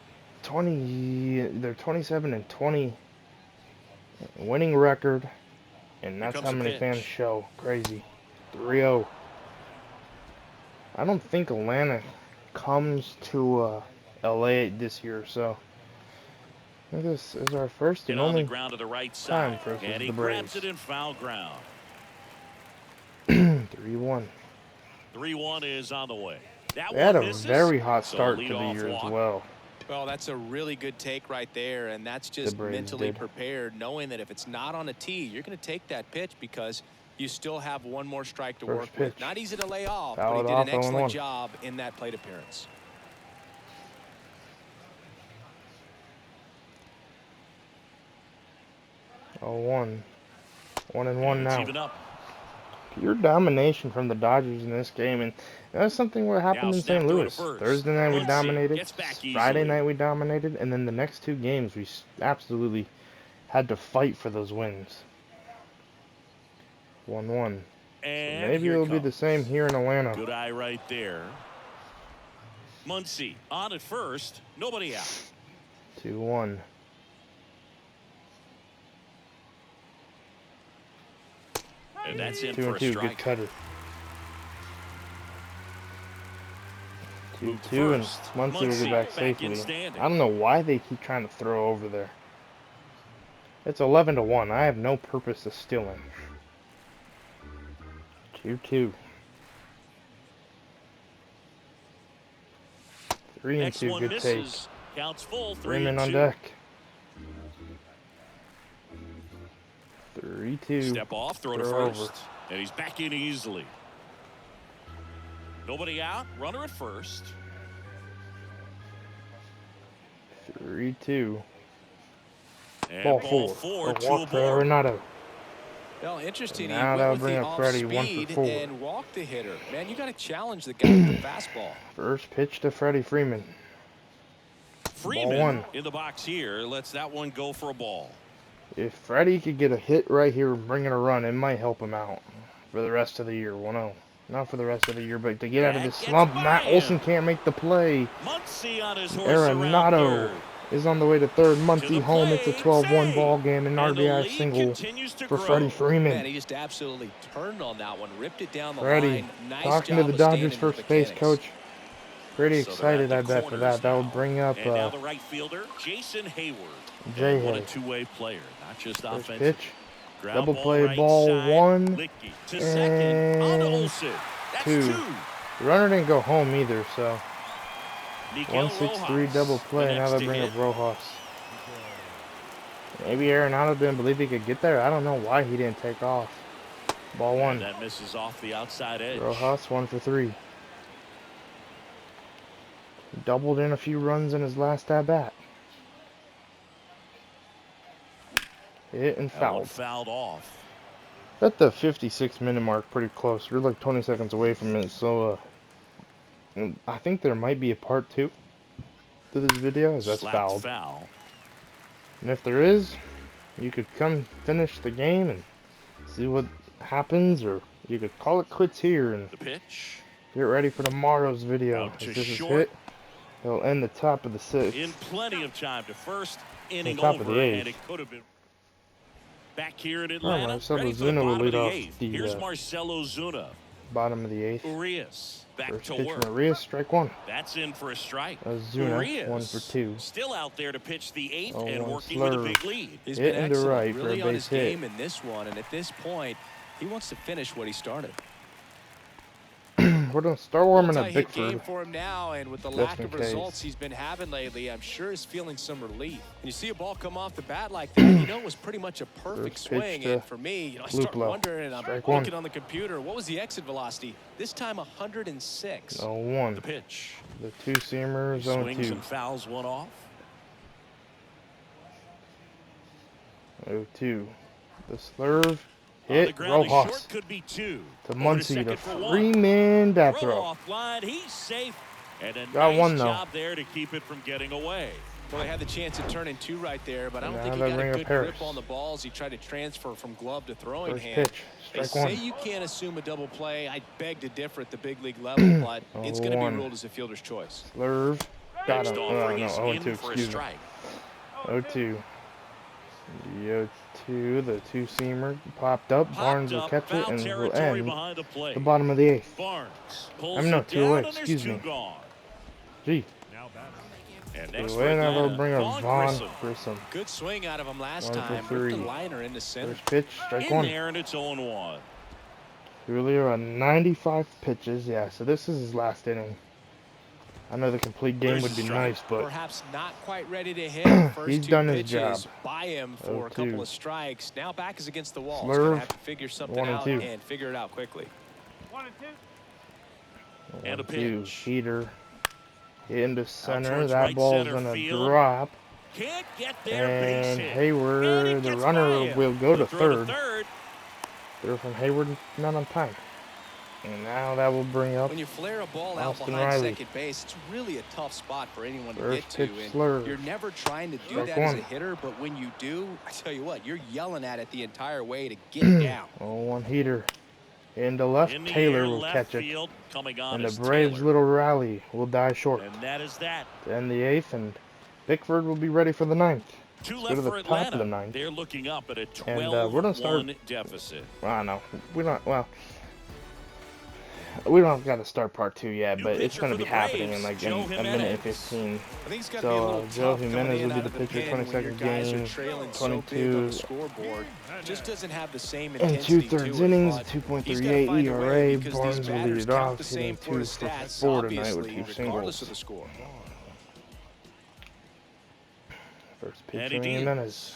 They're 27-20 winning record, and that's comes how the many pitch. fans show. Crazy. 3-0. I don't think Atlanta comes to LA this year, so I think this is our first and And on the only ground to the right time side. versus And he the grabs Braves. it in foul ground. 3-1. 3-1 is on the way. That They had one a misses. very hot So start to the leadoff year walk. as well. Well, that's a really good take right there, and that's just Braves mentally did. prepared, knowing that if it's not on a tee, you're going to take that pitch because you still have 1 more strike to First work with. pitch. Not easy to lay off, Fouled but he did off, an excellent 0-1. job in that plate appearance. Oh, 1. 1-1 And it's now. even up. Pure domination from the Dodgers in this game, and that's something what happened Now in snap St. throw to Louis. first. Thursday night we Muncy dominated. gets back Friday easily. night we dominated, and then the next 2 games we absolutely had to fight for those wins. 1-1. So And maybe here it'll it be the comes. same here in Atlanta. Good eye right there. Muncy on at first. Nobody out. 2-1. And that's in 2 for and a 2. Good strike. cutter. Moved 2-2, and first. Muncy will Muncy get back back safely. in standing. I don't know why they keep trying to throw over there. It's 11-1. I have no purpose of stealing. 2-2. 3 and Next 2. one Good take. misses. Counts full. 3 Freeman and on 2. deck. 3-2. Step off, throw to first. And he's back in easily. Nobody out, runner at first. 3-2. Ball four. To walk for Arenado. Well, interesting. Now He that'll went with bring the up Freddie, 1 for 4. and walked the hitter. Man, you got to challenge the guy with the fastball. First pitch to Freddie Freeman. Freeman Ball 1. In the box here. Lets that one go for a ball. If Freddie could get a hit right here and bring in a run, it might help him out for the rest of the year. 1-0. Not for the rest of the year, but to get out of this slump, Matt Olson can't make the play. Arenado is on the way to third. Muncy home. It's a 12-1 ball game, an RBI single for Freddie Freeman. Man, he just absolutely turned on that one, ripped it down the Freddie, line. Nice talking to the Dodgers first base coach. Pretty excited, I bet, for that. That will bring up now the right fielder, Jason Hayward. Jay What a Hay. two-way player, not just First offensive. pitch. Double play, ball 1 and 2. The runner didn't go home either, so 1-6-3 double play. Now they bring up Rojas. Maybe Arenado didn't believe he could get there. I don't know why he didn't take off. Ball 1. That misses off the outside edge. Rojas 1 for 3. Doubled in a few runs in his last at bat. Hit and fouled. Fouled off. At the 56-minute mark, pretty close. We're like 20 seconds away from it, so I think there might be a part 2 to this video, as that's fouled. Foul. And if there is, you could come finish the game and see what happens, or you could call it quits here and the pitch. Get ready for tomorrow's video. If this is hit, he'll end the top of the 6th. In plenty of time to first inning top of over, the 8th. and it could have been. Back here in Atlanta, Marcelo ready for Zuna the will bottom lead of the off 8th. the Here's Marcelo Zuna. Bottom of the 8th. Urias back First to pitch work. from Urias, strike 1. That's in for a strike. Zuna, Urias 1 for 2. still out there to pitch the 8th 0-1 and working with a slurve. big lead. He's Hit been into excellent, right for a really on base his hit. game in this one, and at this point, he wants to finish what he started. We're going to start warming up Multi-hit game Bickford. for him now, and with the Just lack in of case. results he's been having lately, I'm sure he's feeling some relief. When you see a ball come off the bat like that, you know it was pretty much a perfect First pitch swing. to And for me, I start Luplow. wondering, and I'm Strike looking 1. on the computer, what was the exit velocity? This time 106. 0-1. The pitch. The two-seamers, Swings 0-2. and fouls one off. 0-2. The slurve. On the Hit ground, the Rojas short could be 2. to Over Muncy to second for 1. Freeman. That Throw throw. off line, he's safe. And a Got nice 1 though. job there to keep it from getting away. Well, they had the chance to turn in 2 right there, but I don't Now think he they got bring a up good Harris. grip on the balls. He tried to transfer from glove to throwing First hand. pitch. They Strike say 1. you can't assume a double play. I beg to differ at the big league level, but it's going to be 0-1. ruled as a fielder's choice. Slurve. Got Next him. offering No, is 0-2. in for a Excuse me. strike. 0-2. The 0-2. The two-seamer popped up. Barnes will catch it and will end behind the plate. the bottom of the 8th. Barnes pulls I'm not it too down, away. and there's Excuse 2 me. gone. Gee. Now batting. And The next for way now they'll Atlanta, bring up Vaughn Grissom. Grissom. Good swing out of him last 1 for time. 3. Ripped the liner into center. First pitch. Strike In 1. there, and it's 0-1. Julio on 95 pitches. Yeah, so this is his last inning. I know the complete game would be nice, but Perhaps not quite ready to hit. First He's 2 done his pitches job. by him for a 0-2. couple of strikes. Now back is against the wall. He's Slurve. going to have to figure something 1 and out 2. and figure it out quickly. 1 and 2. And a 1-2. pitch. Heater into center. towards That right ball's center gonna field. drop. Can't get there, base And hit. And Hayward, it the gets runner, by him. will go to Throw third. Throw from Hayward, not on time. And now that will bring up When you flare a ball out Austin behind Riley. second base, it's really a tough spot for anyone to First get to. pitch And slurve. you're never trying to do Strike that as a 1. hitter, but when you do, I tell you what, you're yelling at it the entire way to get down. 0-1 heater. Into left, In the Taylor air, will left catch it. field, coming on And is the Braves' Taylor. little rally will die short. And that is that. To end the 8th, and Bickford will be ready for the 9th. 2 go left to the for top of Atlanta. the 9th. They're looking up at a And, 12-1 we're gonna start- deficit. I don't know. We don't got to start part 2 yet, New but it's pitcher going to for be the happening Braves, in like Joe a minute and Jimenez. 15. I think it's got to So, be a little Joe tough Jimenez coming in will be out the of the pitcher, pen when your 22nd guys are game, trailing so big on 22. the scoreboard. Just doesn't have the same And intensity 2/3 to it, innings, but he's 2.38 gotta find a way ERA. because Barnes these will lead batters it count off, the hitting same 2 for his for stats, 4 tonight with obviously, 2 regardless singles. of the score. First And pitch he from did. Jimenez.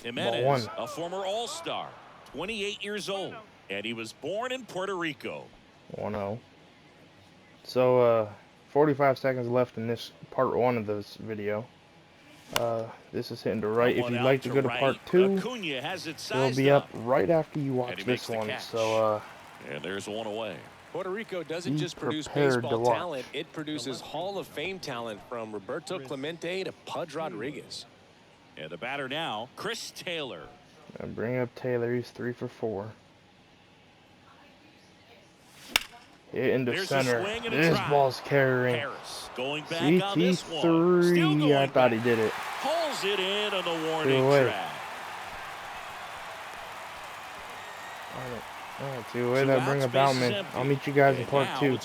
Jimenez, Ball 1. a former All-Star. 28 years old, and he was born in Puerto Rico. 1-0. So, 45 seconds left in this part 1 of this video. This is hitting to right. If you'd like to go to part 2, it'll be up right after you watch this one. So, and there's one away. Puerto Rico doesn't just produce baseball talent, it produces Hall of Fame talent from Roberto Clemente to Pudge Rodriguez. And the batter now, Chris Taylor. And bring up Taylor. He's 3 for 4. Hit into center. This ball's carrying. Going back on this one. CT3. I thought he did it. Pulls it in on the warning track. Alright, 2 away. That bring up Outman. I'll meet you guys in part 2.